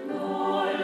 너의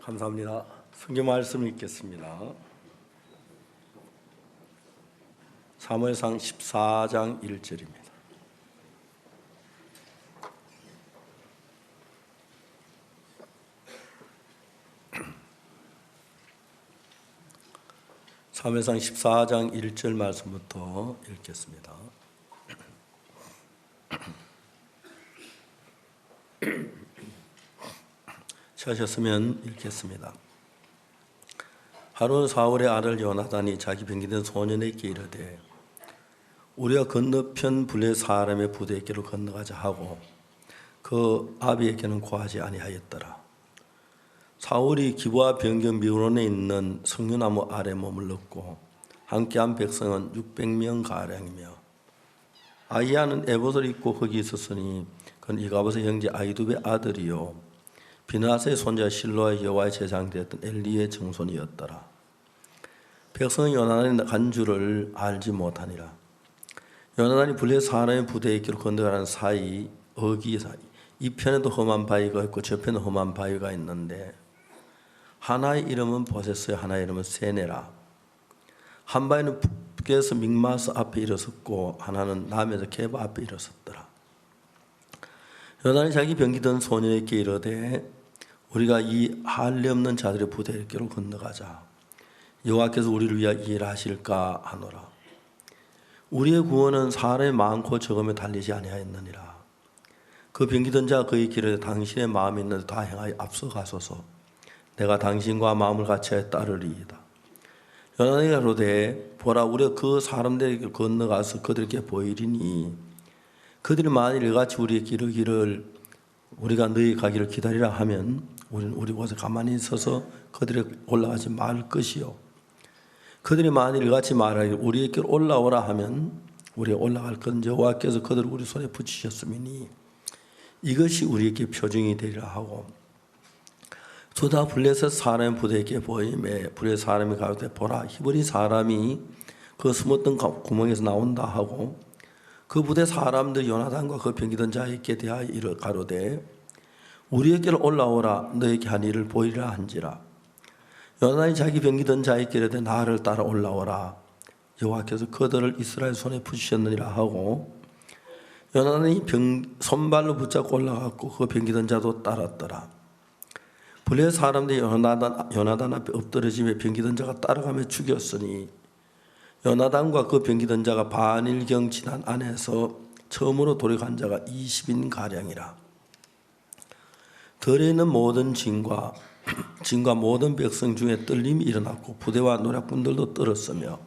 감사합니다. 성경 말씀을 읽겠습니다. 사무엘상 14장 1절입니다. 사무엘상 14장 1절 말씀부터 읽겠습니다. 하셨으면 읽겠습니다. 하루는 사울의 아들 요나단이 자기 병기된 소년에게 이르되 우리가 건너편 블레 사람의 부대에게로 건너가자 하고 그 아비에게는 고하지 아니하였더라. 사울이 기브아 변경 미론에 있는 석류나무 아래 머물렀고 함께한 백성은 600명 가량이며 아이야는 에봇을 입고 거기 있었으니 그는 이가봇의 형제 아이두베의 아들이요 비나스의 손자 실로와 여호와의 제사장되었던 엘리의 정손이었더라. 백성은 요나단이 간 줄을 알지 못하니라. 요나단이 블레 사람의 부대에 길로 건너가는 사이 어기 사이 이 편에도 험한 바위가 있고 저 편에 험한 바위가 있는데 하나의 이름은 보세스요 하나의 이름은 세네라. 한 바위는 북에서 믹마스 앞에 일어섰고 하나는 남에서 게바 앞에 일어섰더라. 요나단이 자기 병기던 소년에게 이르되 우리가 이 할례 없는 자들의 부대에게로 건너가자. 여호와께서 우리를 위하여 일하실까 하노라. 우리의 구원은 사람의 많고 적음에 달리지 아니하였느니라. 그 병기던 자가 그의 길에 당신의 마음이 있는데 다 행하여 앞서가소서. 내가 당신과 마음을 같이 따르리이다. 요나단이 가로되 보라 우리가 그 사람들에게 건너가서 그들에게 보이리니 그들이 만일 이같이 우리의 길을 우리가 너희 가기를 기다리라 하면 우리는 우리 곳에 가만히 있어서 그들에 올라가지 말 것이요 그들이 만일 이같이 말하기를 우리의 길 올라오라 하면 우리가 올라갈 건 여호와께서 그들을 우리 손에 붙이셨음이니 이것이 우리에게 표징이 되리라 하고 두다 블레셋 사람의 부대에게 보임에 블레셋 사람이 가로되 보라 히브리 사람이 그 숨었던 구멍에서 나온다 하고 그 부대 사람들이 요나단과 그 병기던 자에게 대하여 이르 가로되 우리에게로 올라오라 너에게 한 일을 보이라 한지라. 요나단이 자기 병기던 자에게 이르되 나를 따라 올라오라 여호와께서 그들을 이스라엘 손에 붙이셨느니라 하고 요나단이 손발로 붙잡고 올라갔고 그 병기던 자도 따랐더라. 블레 사람들이 요나단 앞에 엎드러지며 병기던 자가 따라가며 죽였으니 요나단과 그 병기던 자가 반일경 지난 안에서 처음으로 돌이간 자가 20인 가량이라. 들에 있는 모든 진과 모든 백성 중에 떨림이 일어났고 부대와 노략군들도 떨었으며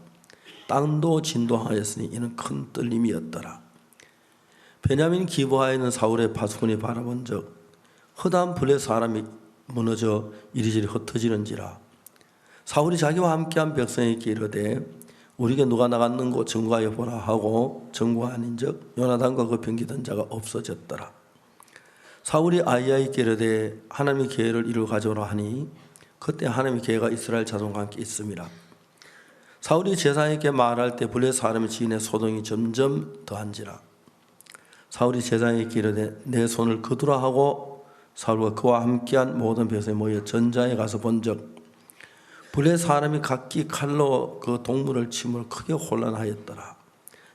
땅도 진동하였으니 이는 큰 떨림이었더라. 베냐민 기브아에 있는 사울의 파수꾼이 바라본 적 허다한 블레 사람이 무너져 이리저리 흩어지는지라. 사울이 자기와 함께한 백성에게 이르되 우리에게 누가 나갔는고 정과하여 보라 하고 정과하는즉 요나단과 그 병기던 자가 없어졌더라. 사울이 아이야에게 이르되 하나님의 계획을 이루어 가져오라 하니 그때 하나님의 계획가 이스라엘 자손과 함께 있음이라. 사울이 제사장에게 말할 때 블레 사람의 지인의 소동이 점점 더한지라. 사울이 제사장에게 이르되 내 손을 거두라 하고 사울과 그와 함께한 모든 백성이 모여 전장에 가서 본즉 블레 사람이 각기 칼로 그 동물을 치므로 크게 혼란하였더라.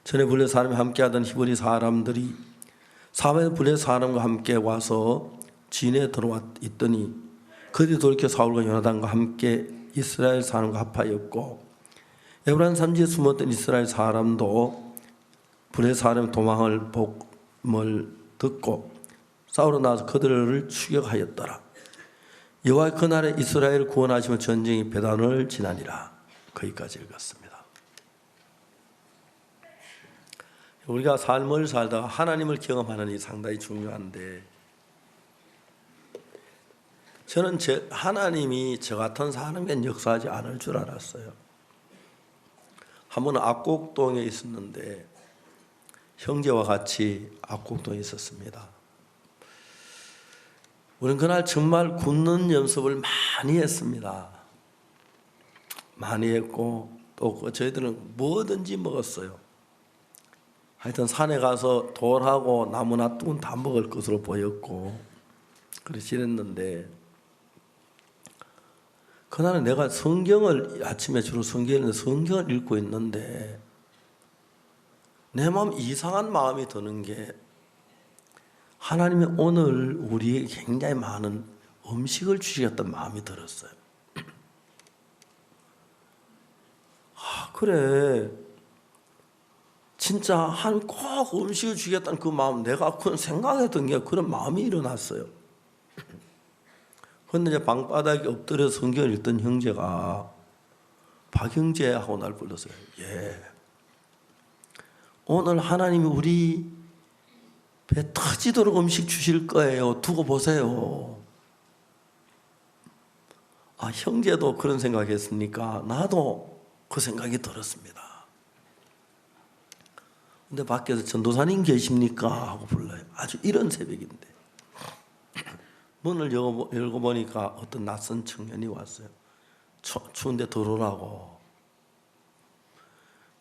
전에 블레 사람이 함께하던 히브리 사람들이 사마리아 블레 사람과 함께 와서 진에 들어와 있더니 그들이 돌이켜 사울과 요나단과 함께 이스라엘 사람과 합하였고 에브라임 산지에 숨었던 이스라엘 사람도 블레 사람의 도망을 복음을 듣고 싸우러 나와서 그들을 추격하였더라. 여호와 그날에 이스라엘을 구원하시며 전쟁이 베단을 지나니라. 거기까지 읽었습니다. 우리가 삶을 살다가 하나님을 경험하는 게 상당히 중요한데 저는 하나님이 저 같은 사람에겐 역사하지 않을 줄 알았어요. 한 번은 압곡동에 있었는데 형제와 같이 압곡동에 있었습니다. 우리는 그날 정말 굽는 연습을 많이 했습니다. 많이 했고 또 저희들은 뭐든지 먹었어요. 하여튼 산에 가서 돌하고 나무 놔두고는 다 먹을 것으로 보였고 그렇게 지냈는데 그날은 내가 성경을 아침에 주로 성경을 읽고 있는데 내 마음 이상한 마음이 드는 게 하나님이 오늘 우리에게 굉장히 많은 음식을 주시겠다는 마음이 들었어요. 그래 진짜 한 꼭 음식을 주겠다는 그 마음 내가 그런 생각했던 게 그런 마음이 일어났어요. 그런데 이제 방바닥에 엎드려 성경을 읽던 형제가 박형제하고 날 불렀어요. 예. 오늘 하나님이 우리 배 터지도록 음식 주실 거예요. 두고 보세요. 형제도 그런 생각했으니까 나도 그 생각이 들었습니다. 근데 밖에서 전도사님 계십니까? 하고 불러요. 아주 이런 새벽인데. 문을 열고 보니까 어떤 낯선 청년이 왔어요. 추운데 들어오라고.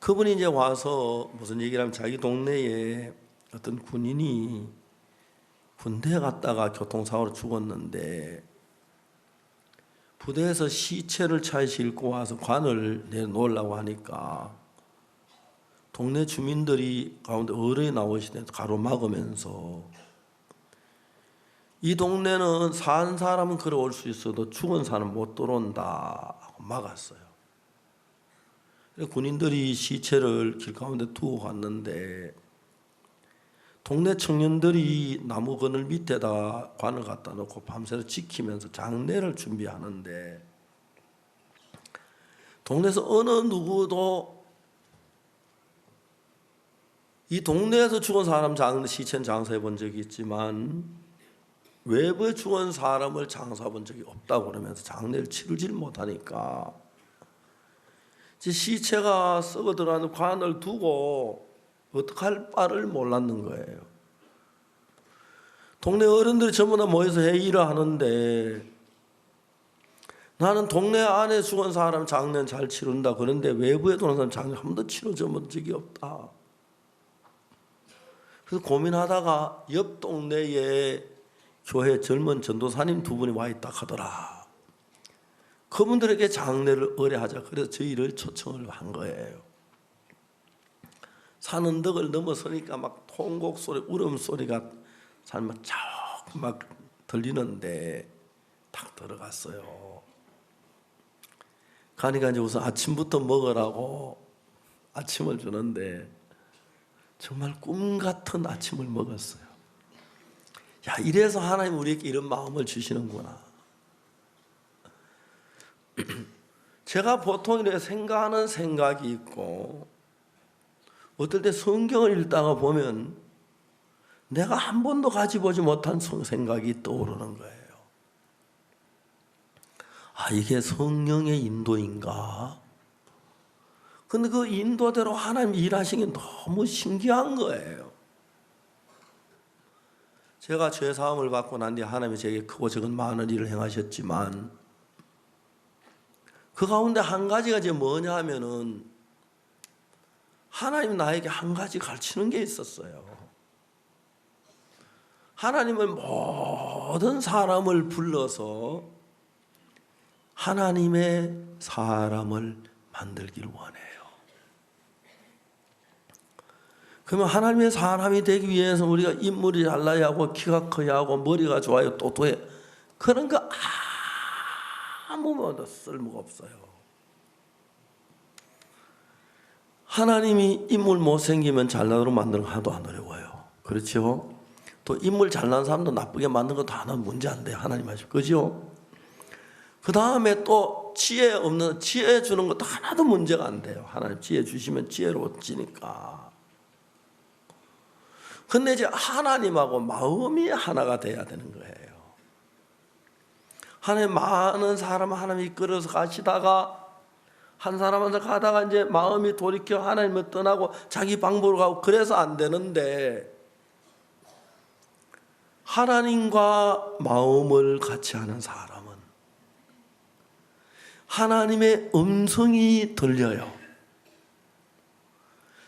그분이 이제 와서 무슨 얘기를 하면 자기 동네에 어떤 군인이 군대에 갔다가 교통사고로 죽었는데 부대에서 시체를 차에 싣고 와서 관을 내놓으려고 하니까 동네 주민들이 가운데 어른이 나오시면서 가로막으면서 이 동네는 산 사람은 걸어올 수 있어도 죽은 사람은 못 들어온다 하고 막았어요. 군인들이 시체를 길 가운데 두고 갔는데 동네 청년들이 나무 그늘 밑에다 관을 갖다 놓고 밤새도록 지키면서 장례를 준비하는데 동네에서 어느 누구도 이 동네에서 죽은 사람 시체는 장사해 본 적이 있지만 외부에 죽은 사람을 장사해 본 적이 없다고 그러면서 장례를 치르질 못하니까 시체가 썩어 들어가는 관을 두고 어떡할 바를 몰랐는 거예요. 동네 어른들이 전부 다 모여서 회의를 하는데 나는 동네 안에 죽은 사람 장례는 잘 치른다. 그런데 외부에 도는 사람 장례 한 번도 치러져 본 적이 없다. 그래서 고민하다가 옆 동네에 교회 젊은 전도사님 두 분이 와 있다 하더라. 그분들에게 장례를 의뢰하자. 그래서 저희를 초청을 한 거예요. 산 언덕을 넘어서니까 막 통곡 소리, 울음소리가 살면 막 들리는데 딱 들어갔어요. 가니까 이제 우선 아침부터 먹으라고 아침을 주는데 정말 꿈 같은 아침을 먹었어요. 야, 이래서 하나님 우리에게 이런 마음을 주시는구나. 제가 보통 이렇게 생각하는 생각이 있고 어떨 때 성경을 읽다가 보면 내가 한 번도 가지보지 못한 생각이 떠오르는 거예요. 이게 성령의 인도인가? 근데 그 인도대로 하나님 일하시는 게 너무 신기한 거예요. 제가 죄사함을 받고 난 뒤에 하나님이 제게 크고 작은 많은 일을 행하셨지만 그 가운데 한 가지가 이제 뭐냐 하면은 하나님이 나에게 한 가지 가르치는 게 있었어요. 하나님은 모든 사람을 불러서 하나님의 사람을 만들기를 원해요. 그러면 하나님의 사람이 되기 위해서 우리가 인물이 잘나야 하고 키가 커야 하고 머리가 좋아요 똑똑해 그런 거 아무 쓸모가 없어요. 하나님이 인물 못생기면 잘나도록 만드는 거 하나도 안 어려워요. 그렇죠? 또 인물 잘난 사람도 나쁘게 만든 것도 하나 문제 안 돼요. 하나님 하시고 그죠? 그 다음에 또 지혜 없는 지혜 주는 것도 하나도 문제가 안 돼요. 하나님 지혜 주시면 지혜로워지니까. 근데 이제 하나님하고 마음이 하나가 돼야 되는 거예요. 하나님 많은 사람을 하나님이 이끌어서 가시다가 한 사람한테 가다가 이제 마음이 돌이켜 하나님을 떠나고 자기 방법으로 가고 그래서 안 되는데 하나님과 마음을 같이 하는 사람은 하나님의 음성이 들려요.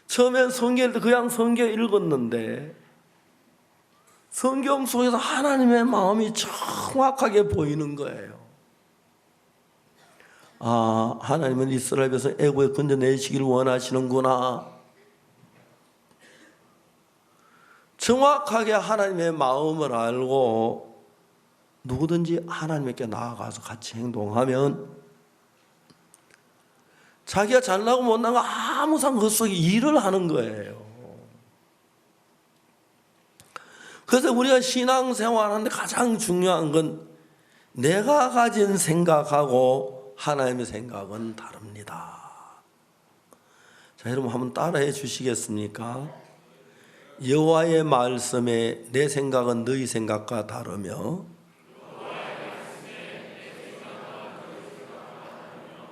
처음엔 성경을 그냥 성경 읽었는데 성경 속에서 하나님의 마음이 정확하게 보이는 거예요. 아, 하나님은 이스라엘 백성 애굽에 건져내시기를 원하시는구나. 정확하게 하나님의 마음을 알고 누구든지 하나님께 나아가서 같이 행동하면 자기가 잘나고 못나고 아무 상관 속에 일을 하는 거예요. 그래서 우리가 신앙생활하는데 가장 중요한 건 내가 가진 생각하고 하나님의 생각은 다릅니다. 자, 여러분 한번 따라해 주시겠습니까? 여호와의 말씀에 내 생각은 너희 생각과 다르며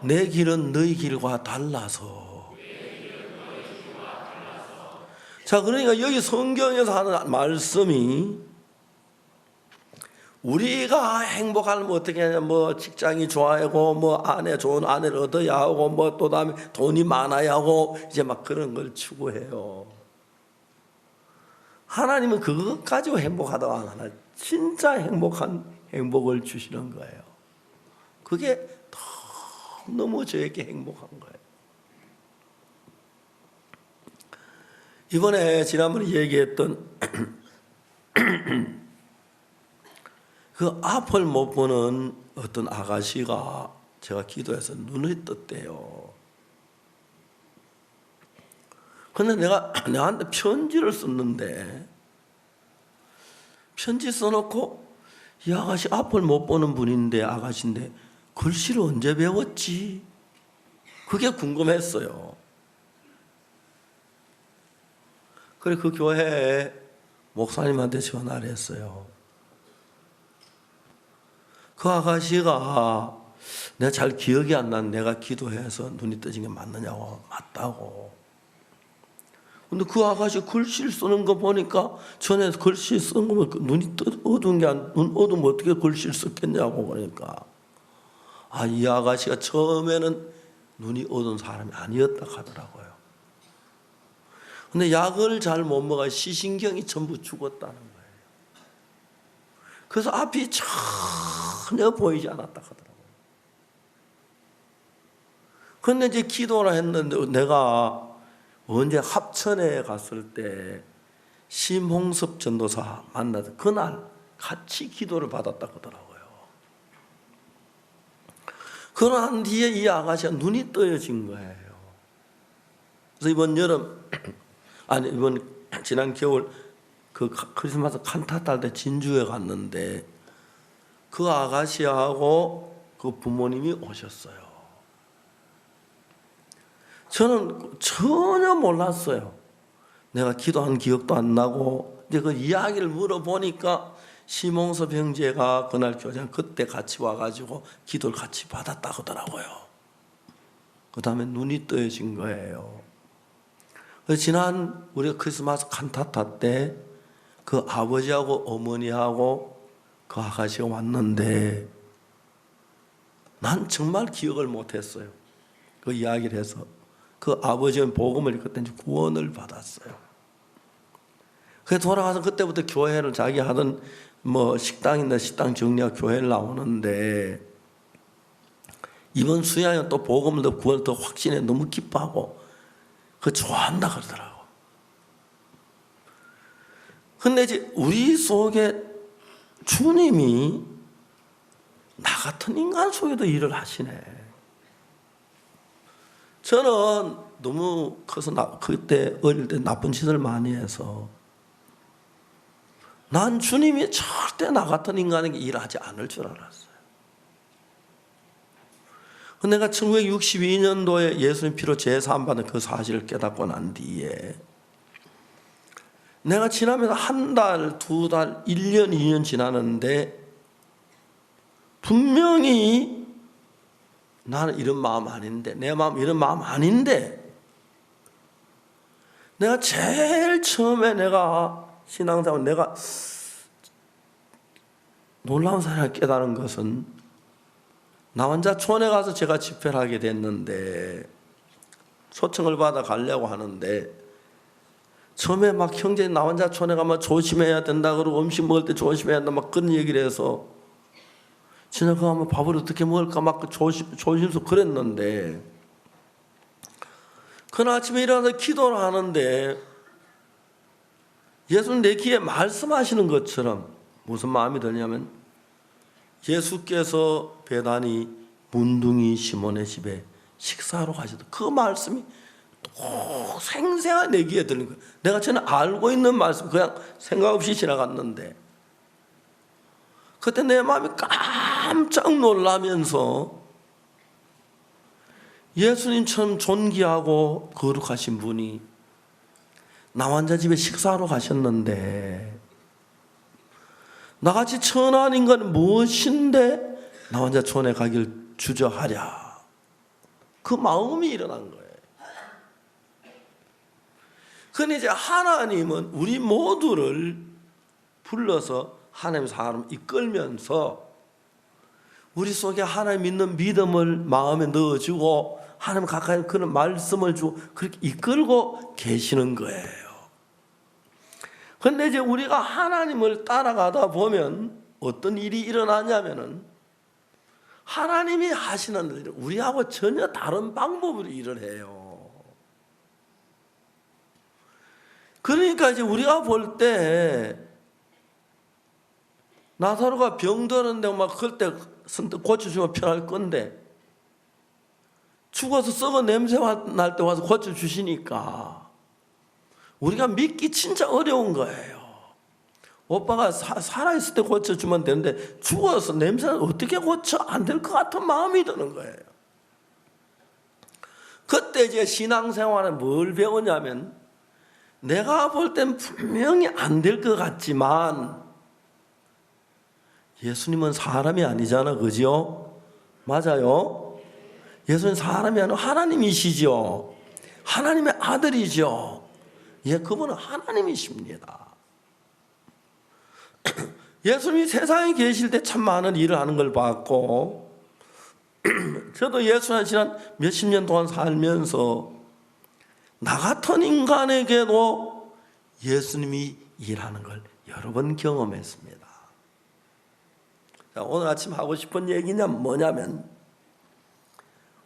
내 길은 너희 길과 달라서. 자, 그러니까 여기 성경에서 하는 말씀이 우리가 행복하면 어떻게 하냐, 뭐 직장이 좋아야고, 뭐 아내 좋은 아내를 얻어야 하고, 뭐 또 다음에 돈이 많아야 하고, 이제 막 그런 걸 추구해요. 하나님은 그것 가지고 행복하다고 안 하나, 진짜 행복한 행복을 주시는 거예요. 그게 너무 저에게 행복한 거예요. 이번에 지난번에 얘기했던 그 앞을 못 보는 어떤 아가씨가 제가 기도해서 눈이 떴대요. 근데 내가 내한테 편지를 썼는데 편지 써놓고 이 아가씨 앞을 못 보는 분인데 아가씨인데 글씨를 언제 배웠지? 그게 궁금했어요. 그래 그 교회에 목사님한테 전화를 했어요. 그 아가씨가 내가 잘 기억이 안 나는 내가 기도해서 눈이 떠진 게 맞느냐고. 맞다고. 근데 그 아가씨 글씨를 쓰는 거 보니까 전에 글씨 쓴 거면 눈이 어두운 게 눈 어두면 어떻게 글씨를 썼겠냐고. 그러니까 아, 이 아가씨가 처음에는 눈이 어두운 사람이 아니었다 하더라고요. 근데 약을 잘 못 먹어 시신경이 전부 죽었다는 거예요. 그래서 앞이 전혀 보이지 않았다 하더라고요. 근데 이제 기도를 했는데 내가 언제 합천에 갔을 때 심홍섭 전도사 만나서 그날 같이 기도를 받았다 하더라고요. 그러한 뒤에 이 아가씨가 눈이 떠여진 거예요. 그래서 이번 여름 아니 이번 지난 겨울 그 크리스마스 칸타타 할 때 진주에 갔는데 그 아가씨하고 그 부모님이 오셨어요. 저는 전혀 몰랐어요. 내가 기도한 기억도 안 나고 이제 그 이야기를 물어보니까 심홍섭 형제가 그날 교장 그때 같이 와가지고 기도를 같이 받았다 하더라고요. 그 다음에 눈이 떠여진 거예요. 지난 우리가 크리스마스 칸타타 때 그 아버지하고 어머니하고 그 아가씨가 왔는데 난 정말 기억을 못했어요. 그 이야기를 해서 그 아버지는 복음을 그때 이제 구원을 받았어요. 그래서 돌아가서 그때부터 교회를 자기 하던 뭐 식당인데 식당 정리하고 교회를 나오는데 이번 수양은 또 복음을 더 구원을 더 확신해 너무 기뻐하고 그 좋아한다 그러더라고. 근데 이제 우리 속에 주님이 나 같은 인간 속에도 일을 하시네. 저는 너무 커서 그때 어릴 때 나쁜 짓을 많이 해서 난 주님이 절대 나 같은 인간에게 일하지 않을 줄 알았어요. 내가 1962년도에 예수님 피로 제사함받은 그 사실을 깨닫고 난 뒤에 내가 지나면서 한 달, 두 달, 1년, 2년 지나는데 분명히 나는 이런 마음 아닌데, 내 마음 이런 마음 아닌데, 내가 제일 처음에 내가 신앙생활 내가 놀라운 사실을 깨달은 것은 나 혼자 촌에 가서 제가 집회를 하게 됐는데 초청을 받아 가려고 하는데 처음에 막 형제 나 혼자 촌에 가면 조심해야 된다 그러고 음식 먹을 때 조심해야 된다 막 그런 얘기를 해서 진짜 그거 하면 밥을 어떻게 먹을까 막 조심스럽고 그랬는데 그날 아침에 일어나서 기도를 하는데 예수님 내 귀에 말씀하시는 것처럼 무슨 마음이 드냐면 예수께서 베다니 문둥이 시몬의 집에 식사하러 가시던 그 말씀이 또 생생하게 내 귀에 들린 거예요. 내가 전에 알고 있는 말씀 그냥 생각 없이 지나갔는데 그때 내 마음이 깜짝 놀라면서 예수님처럼 존귀하고 거룩하신 분이 나 혼자 집에 식사하러 가셨는데 나같이 천한 인간은 무엇인데 나 혼자 촌에 가길 주저하랴. 그 마음이 일어난 거예요. 그런데 이제 하나님은 우리 모두를 불러서 하나님 사람 이끌면서 우리 속에 하나님 믿는 믿음을 마음에 넣어주고 하나님 가까이 그런 말씀을 주고 그렇게 이끌고 계시는 거예요. 그런데 이제 우리가 하나님을 따라가다 보면 어떤 일이 일어나냐면은 하나님이 하시는 일을 우리하고 전혀 다른 방법으로 일을 해요. 그러니까 이제 우리가 볼 때 나사로가 병드는데 막 그럴 때 선뜻 고쳐주면 편할 건데 죽어서 썩은 냄새 날 때 와서 고쳐주시니까 우리가 믿기 진짜 어려운 거예요. 오빠가 살아있을 때 고쳐주면 되는데 죽어서 냄새는 어떻게 고쳐? 안 될 것 같은 마음이 드는 거예요. 그때 이제 신앙생활에 뭘 배우냐면 내가 볼 땐 분명히 안 될 것 같지만 예수님은 사람이 아니잖아, 그죠? 맞아요? 예수님 사람이 아니고 하나님이시죠. 하나님의 아들이죠. 예, 그분은 하나님이십니다. 예수님이 세상에 계실 때 참 많은 일을 하는 걸 봤고 저도 예수님 지난 몇십 년 동안 살면서 나 같은 인간에게도 예수님이 일하는 걸 여러 번 경험했습니다. 자, 오늘 아침 하고 싶은 얘기는 뭐냐면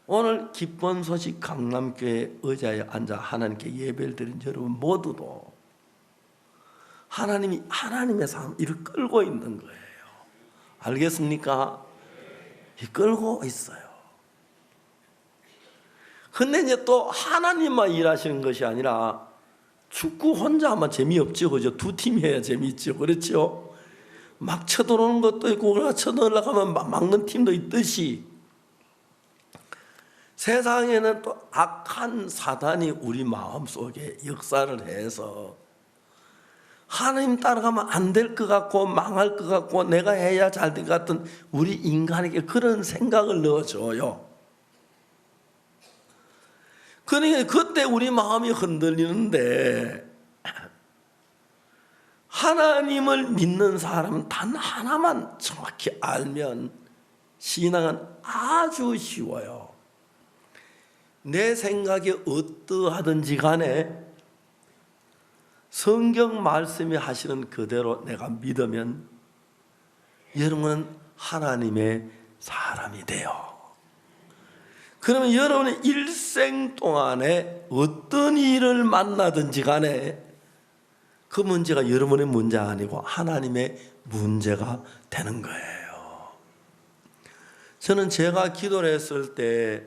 오늘 기쁜 소식 강남교회 의자에 앉아 하나님께 예배를 드린 여러분 모두도 하나님이 하나님의 삶 이를 끌고 있는 거예요. 알겠습니까? 끌고 있어요. 근데 이제 또 하나님만 일하시는 것이 아니라 축구 혼자 하면 재미없죠. 그죠? 두 팀이 해야 재미있죠. 그렇죠? 막 쳐들어오는 것도 있고 우리가 쳐들어가면 막는 팀도 있듯이 세상에는 또 악한 사단이 우리 마음속에 역사를 해서 하나님 따라가면 안 될 것 같고 망할 것 같고 내가 해야 잘 될 것 같은 우리 인간에게 그런 생각을 넣어줘요. 그러니까 그때 우리 마음이 흔들리는데 하나님을 믿는 사람은 단 하나만 정확히 알면 신앙은 아주 쉬워요. 내 생각이 어떠하든지 간에 성경 말씀이 하시는 그대로 내가 믿으면 여러분은 하나님의 사람이 돼요. 그러면 여러분의 일생 동안에 어떤 일을 만나든지 간에 그 문제가 여러분의 문제가 아니고 하나님의 문제가 되는 거예요. 저는 제가 기도를 했을 때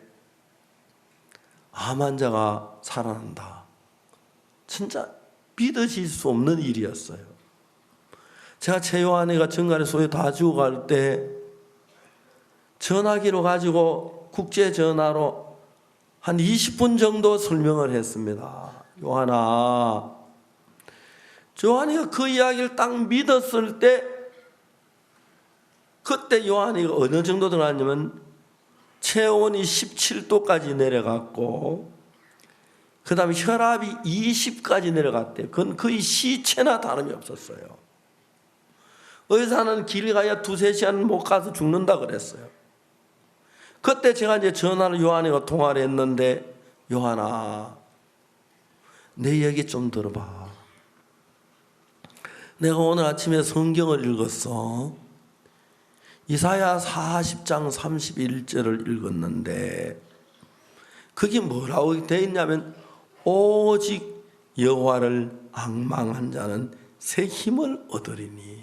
암 환자가 살아난다, 진짜 믿어질 수 없는 일이었어요. 제가 최요한이가 정갈의 소유 다 죽어갈 때 전화기로 가지고 국제 전화로 한 20분 정도 설명을 했습니다. 요한아, 요한이가 그 이야기를 딱 믿었을 때, 그때 요한이가 어느 정도 들어갔냐면 체온이 17도까지 내려갔고, 그 다음에 혈압이 20까지 내려갔대요. 그건 거의 시체나 다름이 없었어요. 의사는 길 가야 2-3시간 못 가서 죽는다 그랬어요. 그때 제가 이제 전화를 요한이가 통화를 했는데, 요한아, 내 얘기 좀 들어봐. 내가 오늘 아침에 성경을 읽었어. 이사야 40장 31절을 읽었는데 그게 뭐라고 되어 있냐면, 오직 여호와를 앙망한 자는 새 힘을 얻으리니.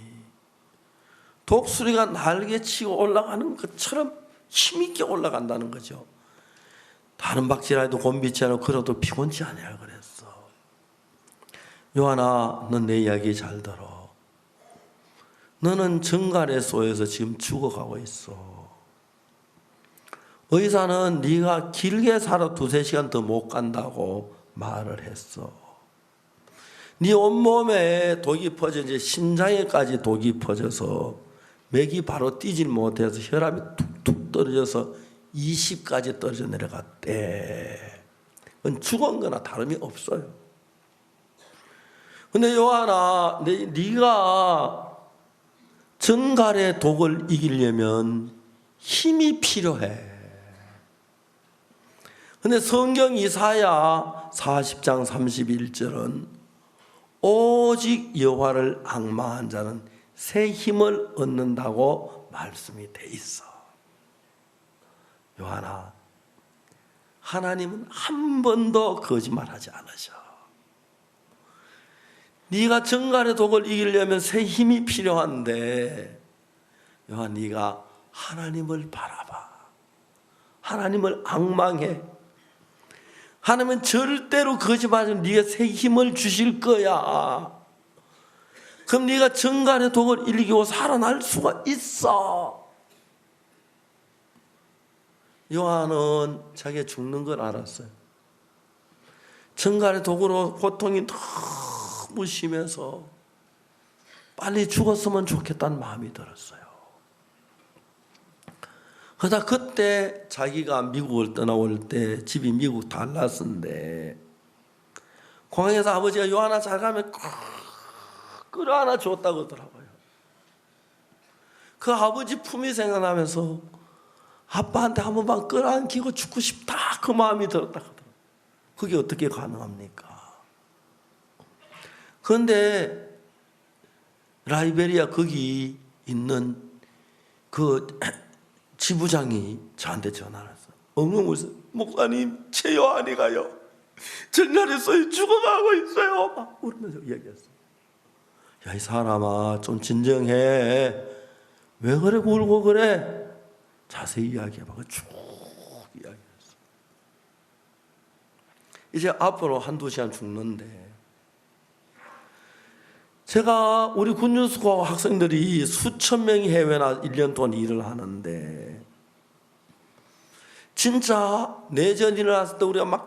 독수리가 날개치고 올라가는 것처럼 힘있게 올라간다는 거죠. 다른 박질라도 곤비치 않고 걸어도 피곤치 않냐 그랬어. 요한아, 넌 내 이야기 잘 들어. 너는 정갈의 소에서 지금 죽어가고 있어. 의사는 네가 길게 살아 2-3시간 더 못 간다고 말을 했어. 네 온몸에 독이 퍼져 이제 심장에까지 독이 퍼져서 맥이 바로 뛰질 못해서 혈압이 툭툭 떨어져서 20까지 떨어져 내려갔대. 그건 죽은 거나 다름이 없어요. 근데 요한아, 네가 정갈의 독을 이기려면 힘이 필요해. 근데 성경 이사야 40장 31절은 오직 여호와를 앙망한 자는 새 힘을 얻는다고 말씀이 돼 있어. 요한아, 하나님은 한 번도 거짓말하지 않으셔. 네가 정갈의 독을 이기려면 새 힘이 필요한데, 요한, 네가 하나님을 바라봐. 하나님을 앙망해. 하나님은 절대로 거짓말하지 않으면 네가 새 힘을 주실 거야. 그럼 네가 정갈의 독을 이기고 살아날 수가 있어. 요한은 자기가 죽는 걸 알았어요. 정갈의 독으로 고통이 너무 심해서 빨리 죽었으면 좋겠다는 마음이 들었어요. 그러다 그때 자기가 미국을 떠나올 때, 집이 미국 달라스인데 공항에서 아버지가 요한아 잘 가면 끌어안아 줬다고 하더라고요. 그 아버지 품이 생각나면서 아빠한테 한 번만 끌어안기고 죽고 싶다, 그 마음이 들었다 하더라고요. 그게 어떻게 가능합니까? 그런데 라이베리아 거기 있는 그 지부장이 저한테 전화를 했어요. 엉엉 울면서, 목사님, 제 요한이가요 정갈에서 죽어가고 있어요. 막 울면서 얘기했어요. 야, 이 사람아, 좀 진정해. 왜 그래 울고 그래? 자세히 이야기해봐. 쭉 이야기했어. 이제 앞으로 1-2시간 죽는데, 제가 우리 군인수고 학생들이 수천 명이 해외나 1년 동안 일을 하는데, 진짜 내전이 일어났을 때 우리가 막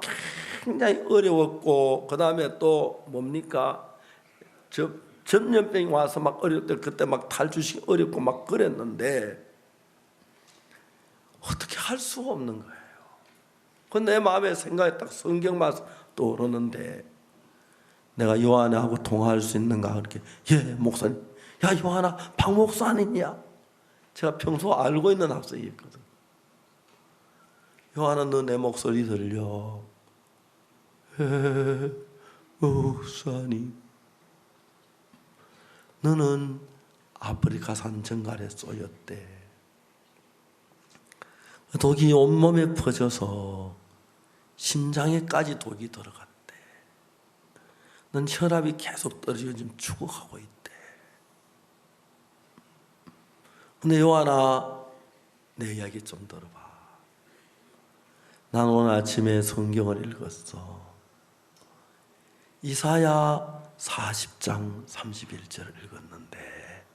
굉장히 어려웠고, 그 다음에 또 뭡니까? 전염병이 와서 막 어려울 때 그때 막 탈주시기 어렵고 막 그랬는데 어떻게 할 수가 없는 거예요. 그 내 마음에 생각이 딱 성경 말씀 떠오르는데, 내가 요한하고 통화할 수 있는가? 그렇게, 예, 목사님. 야, 요한아, 박 목사 아니냐? 제가 평소 알고 있는 학생이었거든. 요한아, 너 내 목소리 들려? 예, 목사님. 너는 아프리카산 정갈에 쏘였대. 독이 온몸에 퍼져서 심장에까지 독이 들어갔대. 넌 혈압이 계속 떨어지고 지금 죽어가고 있대. 근데 요한아, 내 이야기 좀 들어봐. 난 오늘 아침에 성경을 읽었어. 이사야 40장 31절을 읽었는데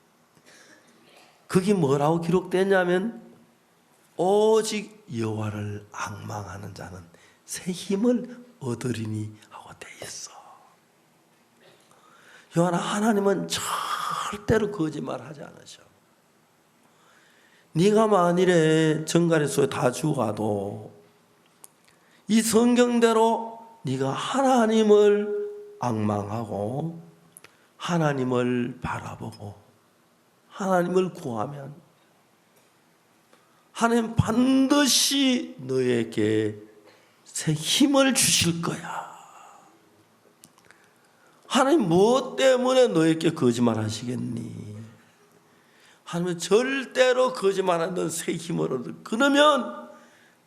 거기 뭐라고 기록되냐면 오직 여호와를 앙망하는 자는 새 힘을 얻으리니 하고 돼 있어. 요한아, 하나님은 절대로 거짓말하지 않으셔. 네가 만일에 정갈의 수에 다 죽어도 이 성경대로 네가 하나님을 앙망하고 하나님을 바라보고 하나님을 구하면 하나님 반드시 너에게 새 힘을 주실 거야. 하나님 무엇 때문에 너에게 거짓말 하시겠니? 하나님은 절대로 거짓말 안 하는 새 힘을 얻을. 그러면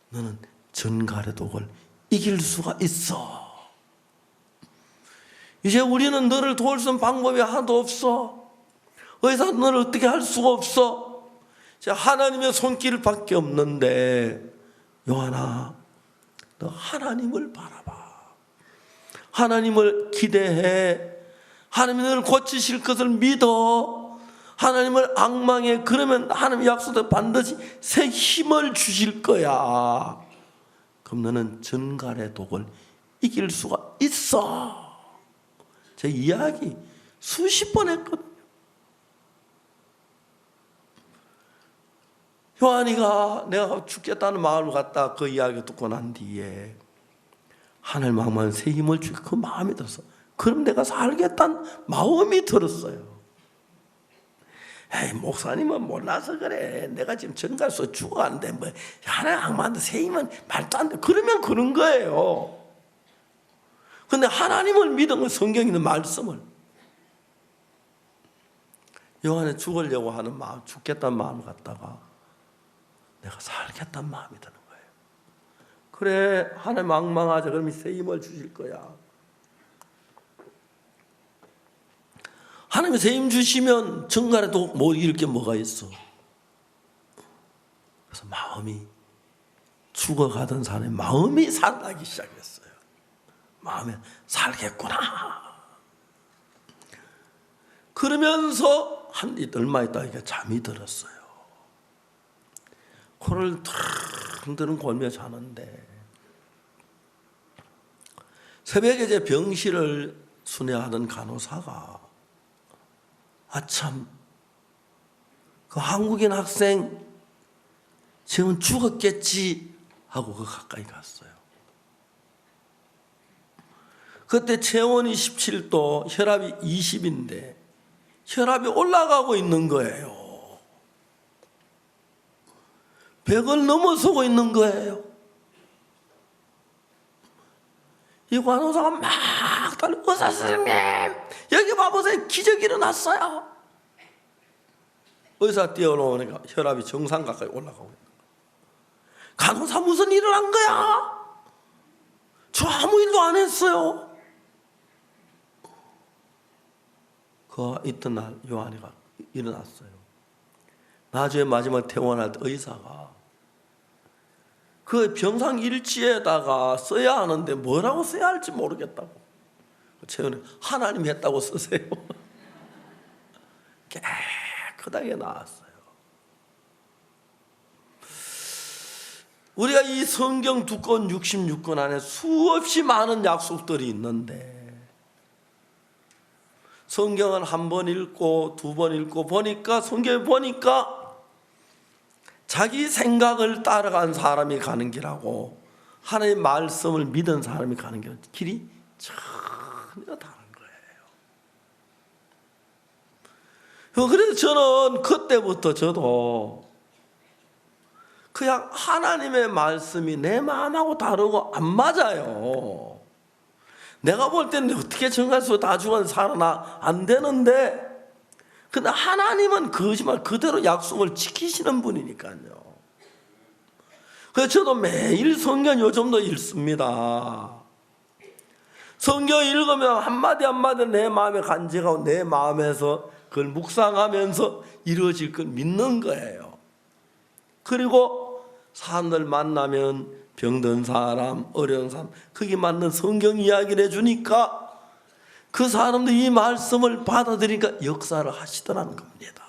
너는 전갈의 독을 이길 수가 있어. 이제 우리는 너를 도울 수 있는 방법이 하나도 없어. 의사 너를 어떻게 할 수가 없어. 이제 하나님의 손길밖에 없는데 요한아, 너 하나님을 바라봐. 하나님을 기대해. 하나님이 너를 고치실 것을 믿어. 하나님을 앙망해. 그러면 하나님 약속대 반드시 새 힘을 주실 거야. 그럼 너는 전갈의 독을 이길 수가 있어. 제 이야기 수십 번 했거든요. 요한이가 내가 죽겠다는 마음을 갖다 그 이야기 듣고 난 뒤에 하늘 망만 새 힘을 주고 그 마음이 들었어. 그럼 내가 살겠다는 마음이 들었어요. 에이, 목사님은 몰라서 그래. 내가 지금 전갈수 죽어가는데 뭐 하나님 악마한테 새 힘은 말도 안 돼. 그러면 그런 거예요. 근데 하나님을 믿은 건 성경에 있는 말씀을. 요한이 죽으려고 하는 마음, 죽겠다는 마음을 갖다가 내가 살겠다는 마음이 드는 거예요. 그래, 하나님 망망하자. 그러면 새 힘을 주실 거야. 하나님이 새 힘 주시면 정갈에도 못 이길 게 뭐가 있어. 그래서 마음이 죽어가던 사람의 마음이 살아나기 시작했어요. 마음에 살겠구나. 그러면서 한 얼마 있다가 이게 잠이 들었어요. 코를 흔드는 골며 자는데 새벽에 이제 병실을 순회하던 간호사가 아참 그 한국인 학생 지금 죽었겠지 하고 그 가까이 갔어요. 그때 체온이 17도, 혈압이 20인데 혈압이 올라가고 있는 거예요. 100을 넘어서고 있는 거예요. 이 간호사가 막 달려, 의사 선생님 여기 봐보세요, 기적이 일어났어요. 의사 뛰어오니까 혈압이 정상 가까이 올라가고 있는 거예요. 간호사 무슨 일을 한 거야? 저 아무 일도 안 했어요. 그 이튿날 요한이가 일어났어요. 나중에 마지막 퇴원할 때 의사가 그 병상 일지에다가 써야 하는데 뭐라고 써야 할지 모르겠다고. 최근에 하나님 했다고 쓰세요. 깨끗하게 나왔어요. 우리가 이 성경 두권 66권 안에 수없이 많은 약속들이 있는데 성경을 한 번 읽고 두 번 읽고 보니까 성경에 보니까 자기 생각을 따라간 사람이 가는 길하고 하나님의 말씀을 믿은 사람이 가는 길이 전혀 다른 거예요. 그래서 저는 그때부터 저도 그냥 하나님의 말씀이 내 마음하고 다르고 안 맞아요. 내가 볼 때는 어떻게 정갈수 다 죽어서 살아나 안 되는데, 근데 하나님은 거짓말 그대로 약속을 지키시는 분이니까요. 그래서 저도 매일 성경 요즘도 읽습니다. 성경 읽으면 한마디 한마디 내 마음에 간직하고 내 마음에서 그걸 묵상하면서 이루어질 걸 믿는 거예요. 그리고 사람들 만나면 병든 사람, 어려운 사람, 거기 맞는 성경 이야기를 해주니까 그 사람들이 이 말씀을 받아들이니까 역사를 하시더라는 겁니다.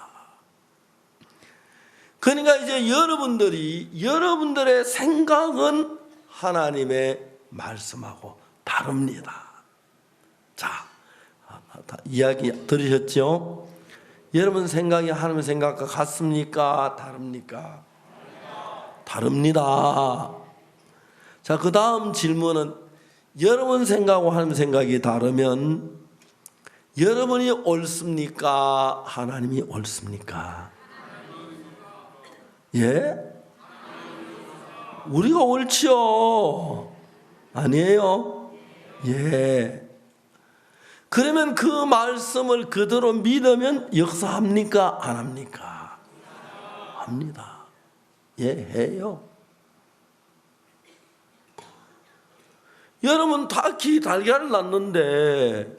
그러니까 이제 여러분들의 생각은 하나님의 말씀하고 다릅니다. 자, 이야기 들으셨죠? 여러분 생각이 하나님의 생각과 같습니까? 다릅니까? 다릅니다. 자, 그 다음 질문은 여러분 생각하고 하나님 생각이 다르면 여러분이 옳습니까? 하나님이 옳습니까? 예? 우리가 옳지요. 아니에요? 예. 그러면 그 말씀을 그대로 믿으면 역사합니까? 안 합니까? 합니다. 예, 해요. 여러분 닭이 달걀을 낳는데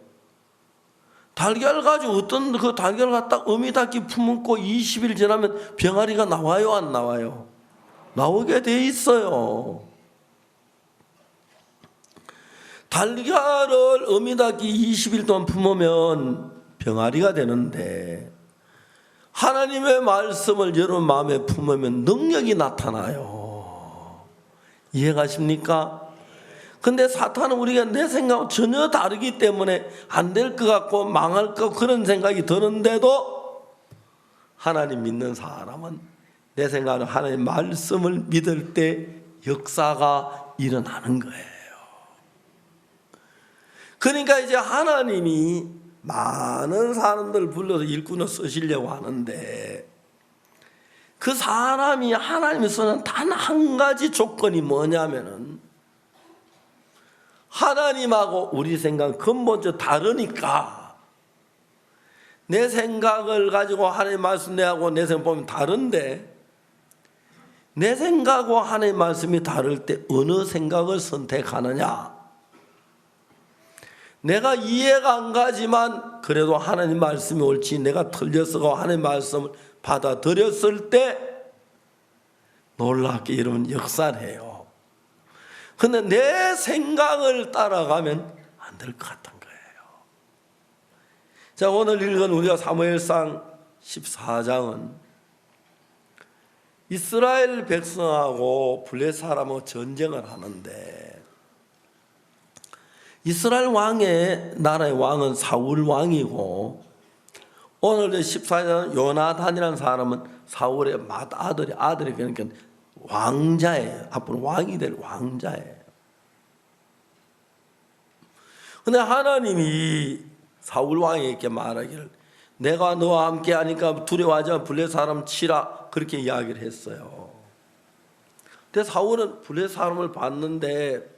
달걀 가지고 어떤 그 달걀 갖다 어미 닭이 품고 20일 지나면 병아리가 나와요, 안 나와요? 나오게 돼 있어요. 달걀을 어미 닭이 20일 동안 품으면 병아리가 되는데 하나님의 말씀을 여러분 마음에 품으면 능력이 나타나요. 이해가십니까? 근데 사탄은 우리가 내 생각과 전혀 다르기 때문에 안 될 것 같고 망할 것 같고 그런 생각이 드는데도 하나님 믿는 사람은 내 생각은 하나님 말씀을 믿을 때 역사가 일어나는 거예요. 그러니까 이제 하나님이 많은 사람들을 불러서 일꾼을 쓰시려고 하는데 그 사람이 하나님이 쓰는 단 한 가지 조건이 뭐냐면은 하나님하고 우리 생각은 근본적으로 다르니까 내 생각을 가지고 하나님 말씀 내하고 내 생각 보면 다른데 내 생각과 하나님 말씀이 다를 때 어느 생각을 선택하느냐? 내가 이해가 안 가지만 그래도 하나님 말씀이 옳지 내가 틀렸어가 하나님 말씀을 받아들였을 때 놀랍게 여러분 역사를 해요. 근데 내 생각을 따라가면 안 될 것 같은 거예요. 자, 오늘 읽은 우리가 사무엘상 14장은 이스라엘 백성하고 블레 사람하고 전쟁을 하는데 이스라엘 왕의 나라의 왕은 사울 왕이고 오늘 14장 요나단이라는 사람은 사울의 맏아들이 그러니까 왕자예요. 앞으로 왕이 될 왕자예요. 근데 하나님이 사울 왕에게 말하기를 내가 너와 함께 하니까 두려워하지 마 블레 사람 치라 그렇게 이야기를 했어요. 근데 사울은 블레 사람을 봤는데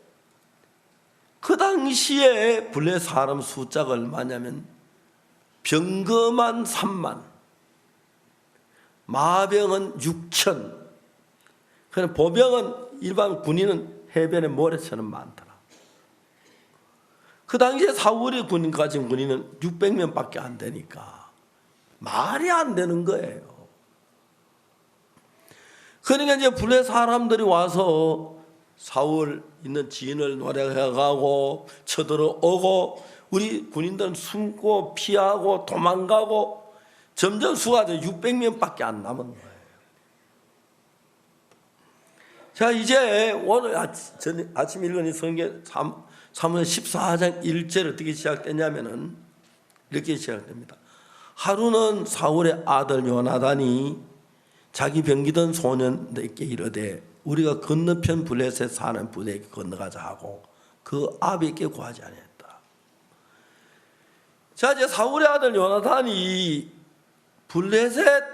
그 당시에 블레 사람 숫자가 얼마냐면 병거만 3만 마병은 6천 그냥 보병은 일반 군인은 해변에 모래처럼 많더라. 그 당시에 사울의 군인 가진 군인은 600명밖에 안 되니까 말이 안 되는 거예요. 그러니까 이제 블레 사람들이 와서 사울 있는 진을 노래해가고 쳐들어오고 우리 군인들은 숨고 피하고 도망가고 점점 수가 600명밖에 안 남은 거예요. 자, 이제 오늘 아침 읽은 이 성경 사무엘 14장 1절 어떻게 시작되냐면은 이렇게 시작됩니다. 하루는 사울의 아들 요나단이 자기 병기던 소년에게 이르되 우리가 건너편 블레셋 사는 부대에게 건너가자 하고 그 아비에게 구하지 아니했다. 자, 이제 사울의 아들 요나단이 블레셋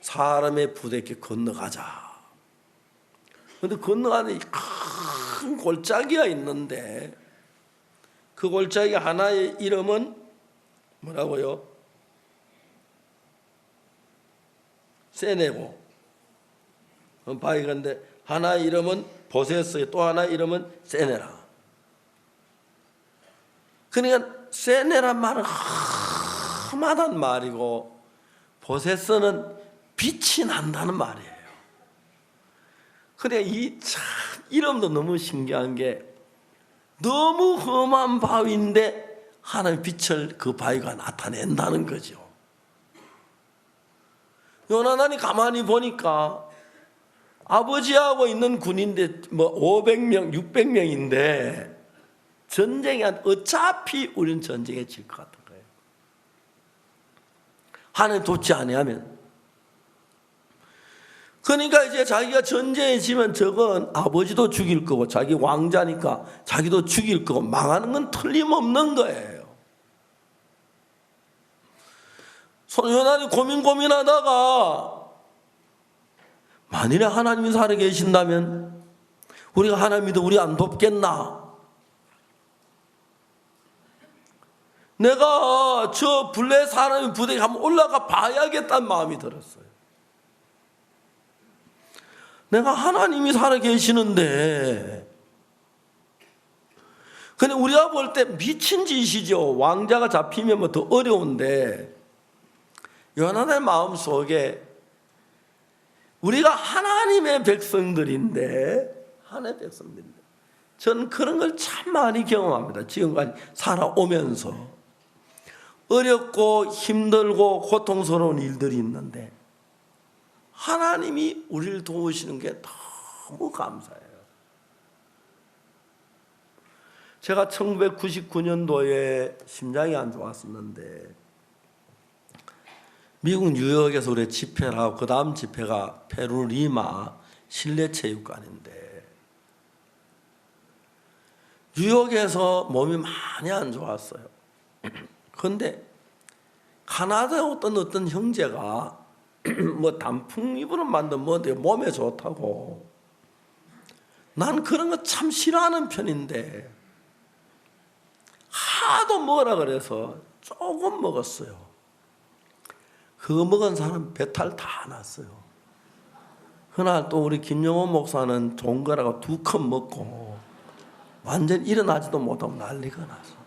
사람의 부대에게 건너가자. 그런데 건너가는 큰 골짜기가 있는데 그 골짜기 하나의 이름은 뭐라고요? 세네고. 바위건데 하나의 이름은 보세스에 또 하나의 이름은 세네라. 그러니까 세네란 말은 험하단 말이고 보세서는 빛이 난다는 말이에요. 그래 이 참 이름도 너무 신기한 게 너무 험한 바위인데 하나님의 빛을 그 바위가 나타낸다는 거죠. 요나단이 가만히 보니까 아버지하고 있는 군인데 뭐 500명, 600명인데 전쟁에 어차피 우리는 전쟁에 질 것 같은 거예요. 하나님 돕지 아니하면. 그러니까 이제 자기가 전쟁에 지면 저건 아버지도 죽일 거고 자기 왕자니까 자기도 죽일 거고 망하는 건 틀림없는 거예요. 요나단이 고민하다가 만일에 하나님이 살아계신다면 우리가 하나님 믿어 우리 안 돕겠나? 내가 저 블레셋 하나님 부대에 한번 올라가 봐야겠다는 마음이 들었어요. 내가 하나님이 살아계시는데 근데 우리가 볼 때 미친 짓이죠. 왕자가 잡히면 뭐 더 어려운데 요나단의 마음속에 우리가 하나님의 백성들인데 하나님의 백성들인데 저는 그런 걸 참 많이 경험합니다. 지금까지 살아오면서 어렵고 힘들고 고통스러운 일들이 있는데 하나님이 우리를 도우시는 게 너무 감사해요. 제가 1999년도에 심장이 안 좋았었는데 미국 뉴욕에서 우리 집회를 하고 그 다음 집회가 페루 리마 실내체육관인데 뉴욕에서 몸이 많이 안 좋았어요. 그런데 카나다에 어떤 형제가 뭐 단풍 잎으로 만든 뭐 몸에 좋다고 난 그런 거 참 싫어하는 편인데 하도 먹으라 그래서 조금 먹었어요. 그거 먹은 사람 배탈 다 났어요. 그날 또 우리 김영원 목사는 좋은 거라고 2컵 먹고 완전 일어나지도 못하고 난리가 났어.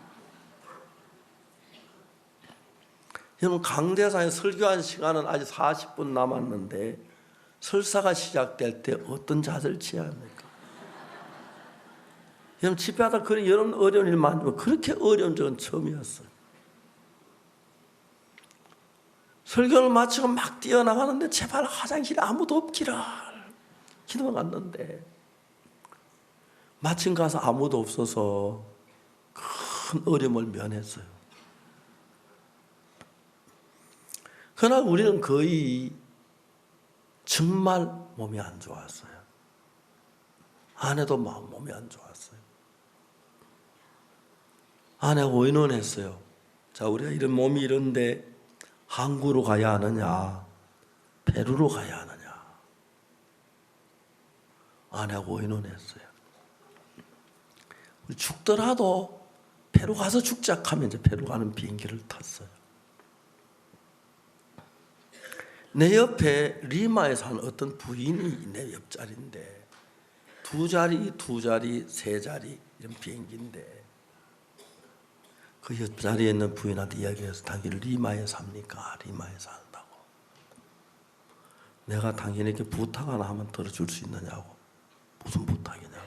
여러분 강대상에 설교한 시간은 아직 40분 남았는데 설사가 시작될 때 어떤 자세를 취해야 합니까? 여러분 집회하다 그런 여러분 어려운 일 많지만 그렇게 어려운 적은 처음이었어요. 설교를 마치고 막 뛰어나가는데 제발 화장실에 아무도 없기를 기도가 갔는데 마침 가서 아무도 없어서 큰 어려움을 면했어요. 그러나 우리는 거의 정말 몸이 안 좋았어요. 아내도 몸이 안 좋았어요. 아내가 의논했어요. 자, 우리가 이런 몸이 이런데 한국으로 가야 하느냐 페루로 가야 하느냐. 아내가 의논했어요. 죽더라도 페루 가서 죽자 하면 이제 페루 가는 비행기를 탔어요. 내 옆에 리마에 사는 어떤 부인이 내 옆자리인데 2자리, 2자리, 3자리 이런 비행기인데 그 옆자리에 있는 부인한테 이야기해서 당신 리마에 삽니까? 리마에 산다고. 내가 당신에게 부탁 하나 하면 들어줄 수 있느냐고. 무슨 부탁이냐고.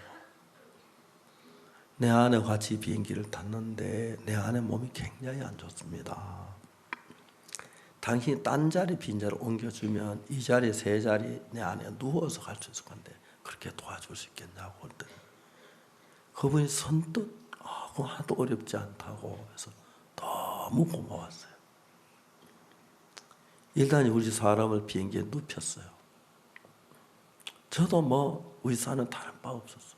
내 아내 같이 비행기를 탔는데 내 아내 몸이 굉장히 안 좋습니다. 당신이 딴 자리 빈 자리를 옮겨주면 이 자리 3자리 내 아내가 누워서 갈 수 있을 건데 그렇게 도와줄 수 있겠냐고 할 때 그분이 선뜻 그거 하나도 어렵지 않다고 해서 너무 고마웠어요. 일단 우리 사람을 비행기에 눕혔어요. 저도 뭐 의사는 다른 바 없었어요.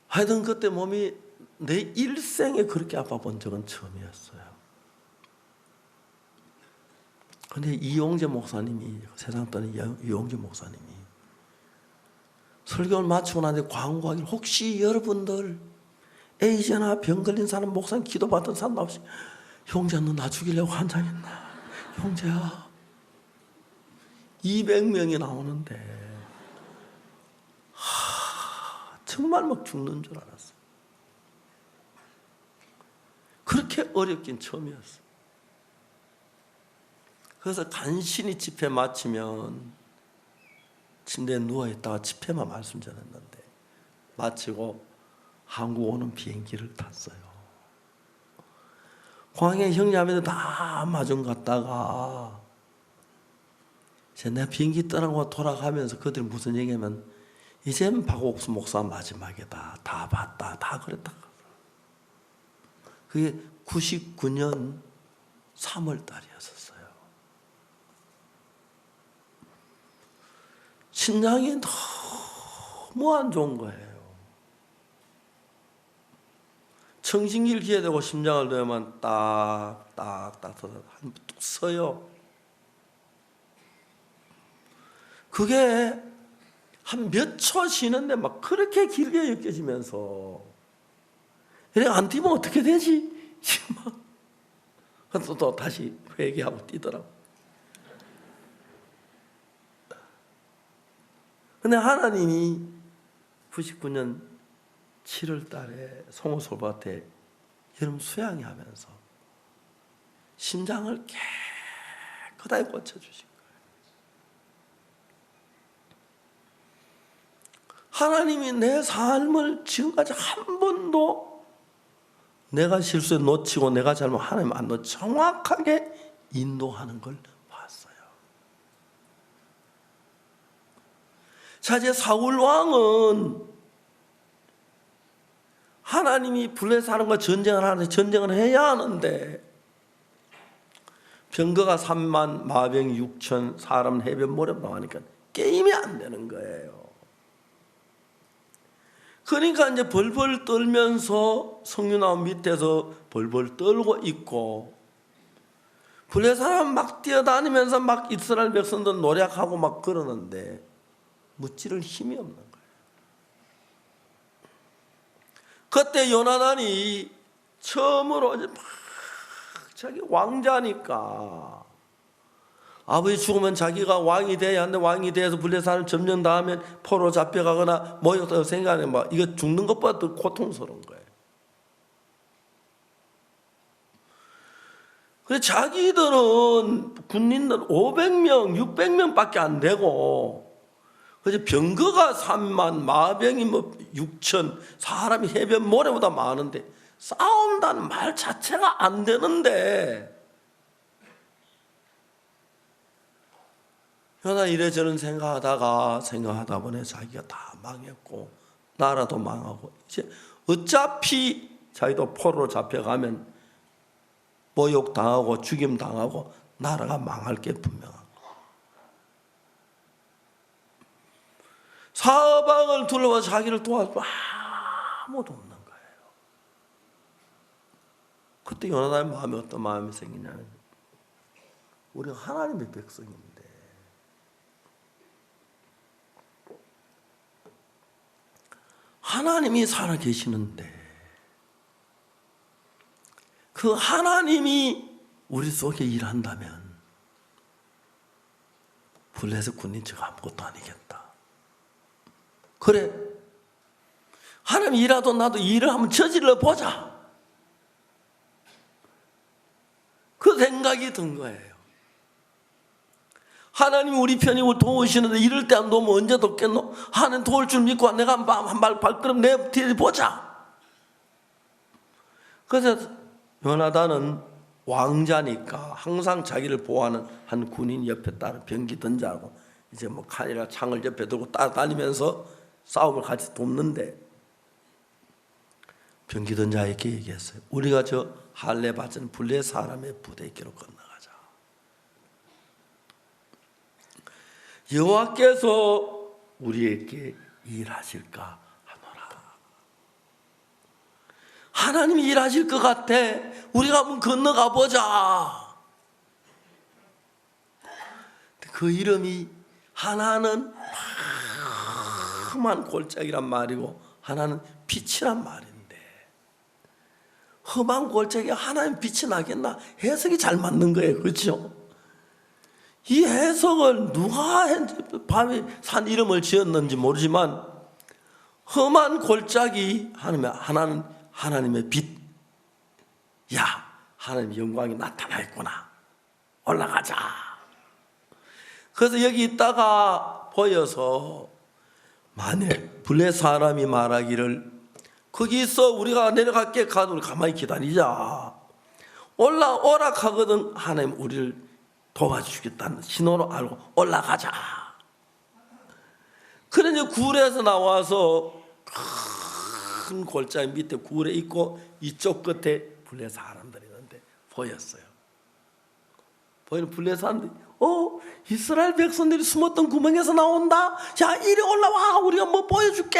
하여튼 그때 몸이 내 일생에 그렇게 아파 본 적은 처음이었어요. 근데 이용재 목사님이 세상 떠난 이용재 목사님이 설교를 마치고 나서 광고하기를 혹시 여러분들 에이즈나 병 걸린 사람 목사님 기도받은 사람 없이 형제 너 나 죽이려고 환장했나? 형제야 200명이 나오는데 정말 막 죽는 줄 알았어요. 그렇게 어렵긴 처음이었어. 그래서 간신히 집회 마치면 침대에 누워있다가 집회만 말씀 전했는데 마치고 한국 오는 비행기를 탔어요. 공항에 형제자매들 다 마중 갔다가 내 비행기 떠나고 돌아가면서 그들이 무슨 얘기하면 이제는 박옥수 목사 마지막이다. 다 봤다. 다 그랬다. 그게 99년 3월 달이었어요. 심장이 너무 안 좋은 거예요. 청신기를 기해야 되고 심장을 넣으면 딱딱딱 뚝 서요. 그게 한 몇 초 쉬는데 막 그렇게 길게 느껴지면서 이래 안 뛰면 어떻게 되지? 또 다시 회개하고 뛰더라고. 근데 하나님이 99년 7월 달에 송호솔밭에 여름 수양이 하면서 심장을 깨끗하게 고쳐주신 거예요. 하나님이 내 삶을 지금까지 한 번도 내가 실수에 놓치고 내가 잘못 하나님 안 놓쳐 정확하게 인도하는 걸 봤어요. 자, 이제 사울 왕은 하나님이 블레셋과 전쟁을 하는데 전쟁을 해야 하는데 병거가 3만 마병 6천 사람 해변 모래 나가니까 게임이 안 되는 거예요. 그러니까 이제 벌벌 떨면서 성류나무 밑에서 벌벌 떨고 있고 블레셋은 막 뛰어다니면서 막 이스라엘 백성들 노력하고 막 그러는데 묻지를 힘이 없는 거예요. 그때 요나단이 처음으로 이제 막 자기 왕자니까 아버지 죽으면 자기가 왕이 돼야 하는데 왕이 돼서 블레셋을 점령당하면 포로 잡혀가거나 모욕되고 생각하면 막 이거 죽는 것보다 더 고통스러운 거예요. 그래서 자기들은 군인들 500명, 600명밖에 안 되고 그래서 병거가 3만, 마병이 뭐 6천, 사람이 해변 모래보다 많은데 싸운다는 말 자체가 안 되는데 요나 이래저래 생각하다 보니 자기가 다 망했고 나라도 망하고 이제 어차피 자기도 포로로 잡혀가면 모욕당하고 죽임당하고 나라가 망할 게 분명한 거예요. 사방을 둘러봐 자기를 도와줄 아무도 없는 거예요. 그때 요나단의 마음에 어떤 마음이 생기냐면 우리가 하나님의 백성입니다. 하나님이 살아계시는데 그 하나님이 우리 속에 일한다면 블레셋 군인 척 아무것도 아니겠다. 그래 하나님 일하도 나도 일을 한번 저질러 보자. 그 생각이 든 거예요. 하나님이 우리 편이고 도우시는데 이럴 때 안 도우면 언제 돕겠노? 하나님 도울 줄 믿고 내가 한 발걸음 내 뒤에 보자. 그래서 요나단은 왕자니까 항상 자기를 보호하는 한 군인 옆에 따라 병기 던자고 이제 뭐 칼이나 창을 옆에 들고 따라다니면서 싸움을 같이 돕는데 병기 던자에게 얘기했어요. 우리가 저 할례 받은 블레 사람의 부대께로 건너가자. 여호와께서 우리에게 일하실까 하노라. 하나님이 일하실 것 같아. 우리가 한번 건너가 보자. 그 이름이 하나는 험한 골짜기란 말이고 하나는 빛이란 말인데 험한 골짜기에 하나님 빛이 나겠나? 해석이 잘 맞는 거예요. 그렇죠? 이 해석을 누가 밤에 산 이름을 지었는지 모르지만 험한 골짜기 하나는 하나님의 빛 야, 하나님의 영광이 나타나 있구나. 올라가자. 그래서 여기 있다가 보여서 만일 블레 사람이 말하기를 거기 있어 우리가 내려갈게 가도 가만히 기다리자. 올라오라 하거든 하나님 우리를 도와주시겠다는 신호로 알고 올라가자. 그러니 굴에서 나와서 큰 골짜기 밑에 굴에 있고 이쪽 끝에 블레 사람들이 있는데 보였어요. 보이는 블레 사람들이 이스라엘 백성들이 숨었던 구멍에서 나온다. 야, 이리 올라와. 우리가 뭐 보여줄게.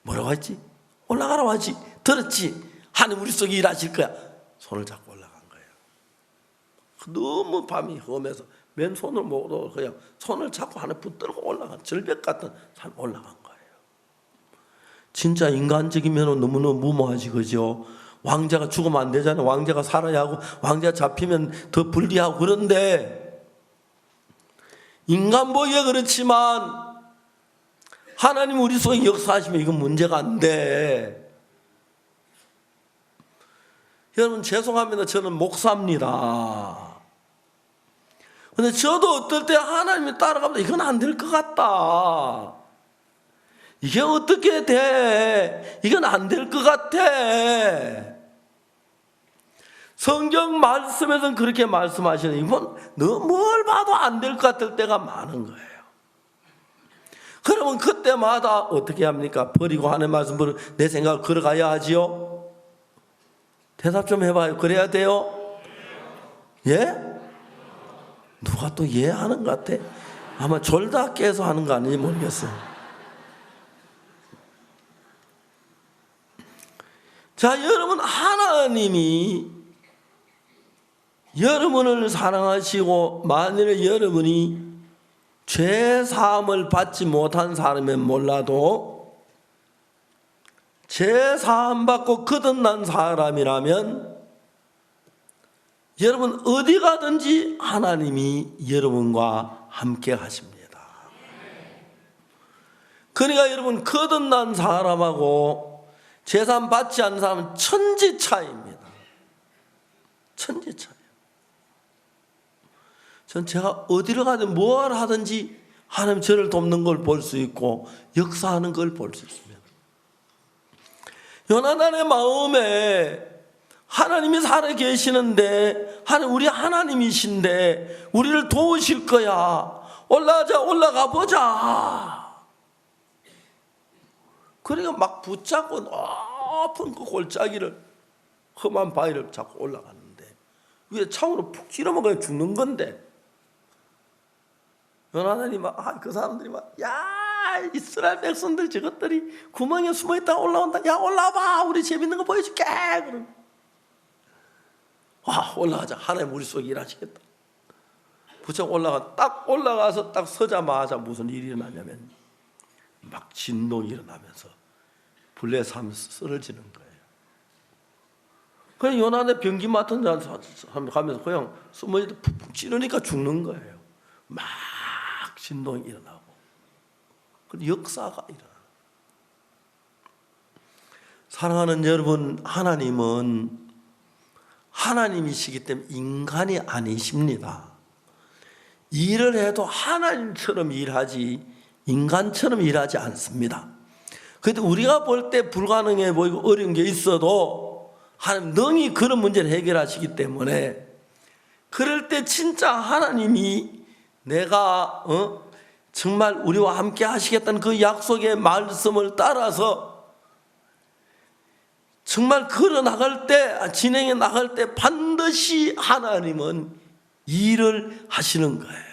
뭐라고 했지? 올라가라고 하지. 들었지? 하나님 우리 속에 일하실 거야. 손을 잡고 올라간 거예요. 너무 밤이 험해서 맨손을 못 그냥 손을 잡고 하나 붙들고 올라간 절벽 같은 산 올라간 거예요. 진짜 인간적이면 너무너무 무모하지, 그죠? 왕자가 죽으면 안 되잖아요. 왕자가 살아야 하고 왕자가 잡히면 더 불리하고. 그런데 인간 보기에 그렇지만 하나님 우리 속에 역사하시면 이건 문제가 안 돼. 여러분 죄송합니다. 저는 목사입니다. 근데 저도 어떨 때 하나님이 따라가면 이건 안 될 것 같다. 이게 어떻게 돼? 이건 안 될 것 같아. 성경 말씀에서는 그렇게 말씀하시는 이건 너 뭘 봐도 안 될 것 같을 때가 많은 거예요. 그러면 그때마다 어떻게 합니까? 버리고 하는 말씀 내 생각을 걸어가야 하지요? 대답 좀 해봐요. 그래야 돼요? 예? 누가 또 예 하는 것 같아? 아마 졸다 깨서 하는 거 아닌지 모르겠어요. 자, 여러분 하나님이 여러분을 사랑하시고 만일 여러분이 죄 사함을 받지 못한 사람은 몰라도 죄 사함 받고 거듭난 사람이라면 여러분 어디 가든지 하나님이 여러분과 함께 하십니다. 그러니까 여러분 거듭난 사람하고 죄 사함 받지 않는 사람은 천지 차이입니다. 천지 차이. 전 제가 어디를 가든 뭘 하든지 하나님 저를 돕는 걸 볼 수 있고 역사하는 걸 볼 수 있습니다. 요나단의 마음에 하나님이 살아계시는데 하나님 우리 하나님이신데 우리를 도우실 거야. 올라가자. 올라가 보자. 그러니까 막 붙잡고 높은 그 골짜기를 험한 바위를 잡고 올라갔는데 위에 창으로 푹 찌르면 그냥 죽는 건데 요나단이 그 사람들이 이스라엘 백성들 저것들이 구멍에 숨어있다가 올라온다. 야, 올라와봐. 우리 재밌는 거 보여줄게. 그럼 올라가자. 하나님 우리 속에 일하시겠다. 부쩍 딱 올라가서 딱 서자마자 무슨 일이 일어나냐면 막 진동이 일어나면서 블레사람이 쓰러지는 거예요. 그냥 요나단의 병기 맡은 사람 가면서 그냥 숨어있다 푹푹 찌르니까 죽는 거예요. 막 진동이 일어나고 그리고 역사가 일어나요. 사랑하는 여러분, 하나님은 하나님이시기 때문에 인간이 아니십니다. 일을 해도 하나님처럼 일하지 인간처럼 일하지 않습니다. 그래도 우리가 볼 때 불가능해 보이고 어려운 게 있어도 하나님 능히 그런 문제를 해결하시기 때문에 그럴 때 진짜 하나님이 내가 정말 우리와 함께 하시겠다는 그 약속의 말씀을 따라서 정말 걸어 나갈 때 진행해 나갈 때 반드시 하나님은 일을 하시는 거예요.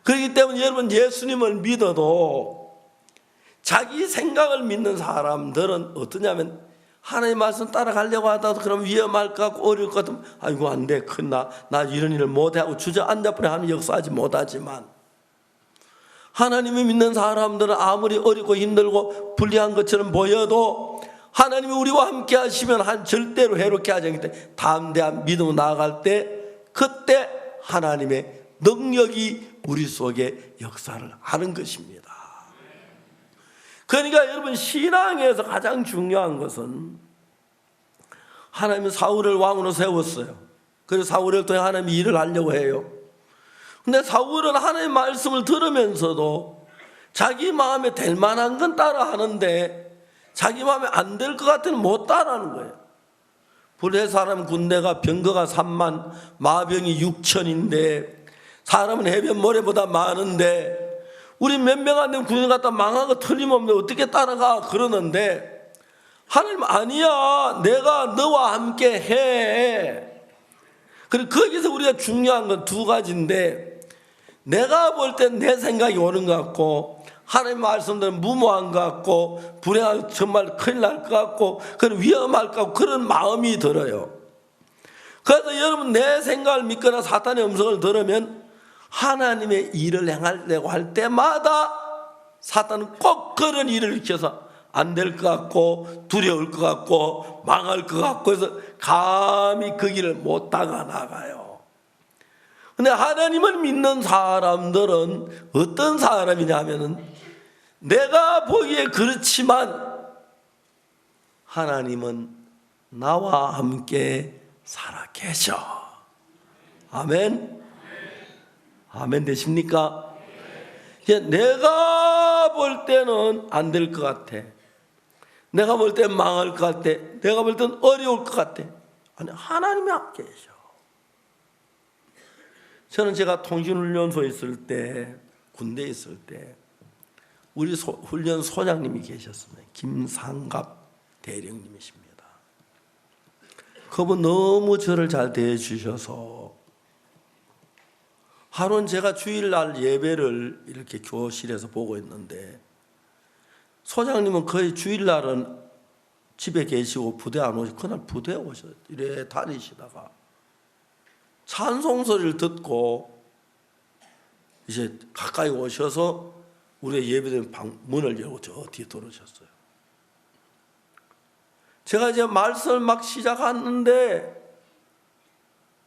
그렇기 때문에 여러분 예수님을 믿어도 자기 생각을 믿는 사람들은 어떠냐면 하나님의 말씀 따라가려고 하다가 그럼 위험할 것 같고 어려울 것 같으면 아이고 안 돼 큰나 나 이런 일을 못해 하고 주저앉아버려 하면 역사하지 못하지만 하나님을 믿는 사람들은 아무리 어렵고 힘들고 불리한 것처럼 보여도 하나님이 우리와 함께 하시면 절대로 해롭게 하지 않기 때문에 담대한 믿음으로 나아갈 때 그때 하나님의 능력이 우리 속에 역사를 하는 것입니다. 그러니까 여러분 신앙에서 가장 중요한 것은 하나님은 사울을 왕으로 세웠어요. 그래서 사울을 통해 하나님이 일을 하려고 해요. 근데 사울은 하나님의 말씀을 들으면서도 자기 마음에 될 만한 건 따라 하는데 자기 마음에 안 될 것 같으면 못 따라하는 거예요. 불의 사람 군대가 병거가 3만, 마병이 6천인데 사람은 해변 모래보다 많은데 우리 몇 명 안 되는 군인 갖다 망한 거 틀림없는데 어떻게 따라가 그러는데 하나님 아니야, 내가 너와 함께 해. 그리고 거기서 우리가 중요한 건 두 가지인데 내가 볼 땐 내 생각이 오는 것 같고 하나님 말씀들은 무모한 것 같고 불행하고 정말 큰일 날 것 같고 그런 위험할 것 같고 그런 마음이 들어요. 그래서 여러분 내 생각을 믿거나 사탄의 음성을 들으면 하나님의 일을 행하려고 할 때마다 사탄은 꼭 그런 일을 일으켜서 안 될 것 같고 두려울 것 같고 망할 것 같고 해서 감히 그 길을 못 다가 나가요. 근데 하나님을 믿는 사람들은 어떤 사람이냐 하면은 내가 보기에 그렇지만 하나님은 나와 함께 살아계셔. 아멘. 아멘 되십니까? 내가 볼 때는 안 될 것 같아. 내가 볼 땐 망할 것 같아. 내가 볼 땐 어려울 것 같아. 아니, 하나님이 함께 계셔. 저는 제가 통신훈련소에 있을 때, 군대에 있을 때 우리 훈련 소장님이 계셨습니다. 김상갑 대령님이십니다. 그분 너무 저를 잘 대해주셔서 하루는 제가 주일날 예배를 이렇게 교실에서 보고 있는데 소장님은 거의 주일날은 집에 계시고 부대 안 오시고 그날 부대에 오셔 이래 다니시다가 찬송 소리를 듣고 이제 가까이 오셔서 우리의 예배드린 문을 열고 저 뒤에 들어오셨어요. 제가 이제 말씀을 막 시작하는데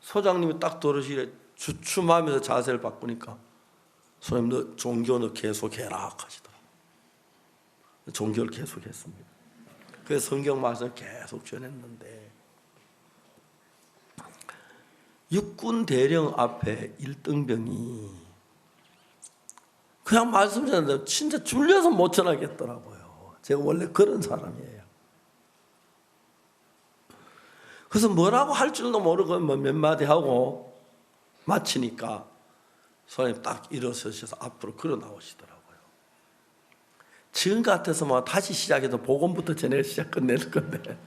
소장님이 딱 들으시래 주춤하면서 자세를 바꾸니까 소장님 너 종교 너 계속해라 하시더라고요. 종교를 계속했습니다. 그래서 성경 말씀을 계속 전했는데 육군 대령 앞에 1등병이 그냥 말씀 전했는데 진짜 줄려서 못 전하겠더라고요. 제가 원래 그런 사람이에요. 그래서 뭐라고 할 줄도 모르고 몇 마디 하고 마치니까 소장님 딱 일어서셔서 앞으로 걸어 나오시더라고요. 지금 같아서 뭐 다시 시작해서 복음부터 전해 끝낼 건데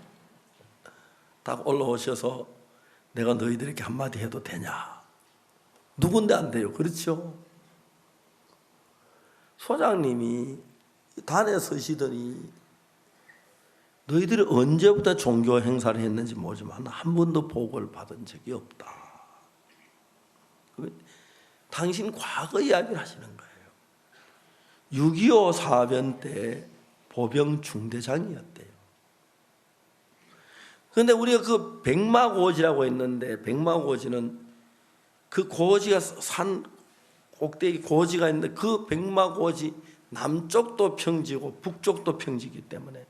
딱 올라오셔서 내가 너희들에게 한마디 해도 되냐? 누군데 안 돼요. 그렇죠? 소장님이 단에 서시더니 너희들이 언제부터 종교 행사를 했는지 모르지만 한 번도 보고를 받은 적이 없다. 당신 과거 이야기를 하시는 거예요. 6.25 사변 때 보병 중대장이었대요. 그런데 우리가 그 백마고지라고 했는데 백마고지는 그 고지가 산 꼭대기 고지가 있는데 그 백마고지 남쪽도 평지고 북쪽도 평지이기 때문에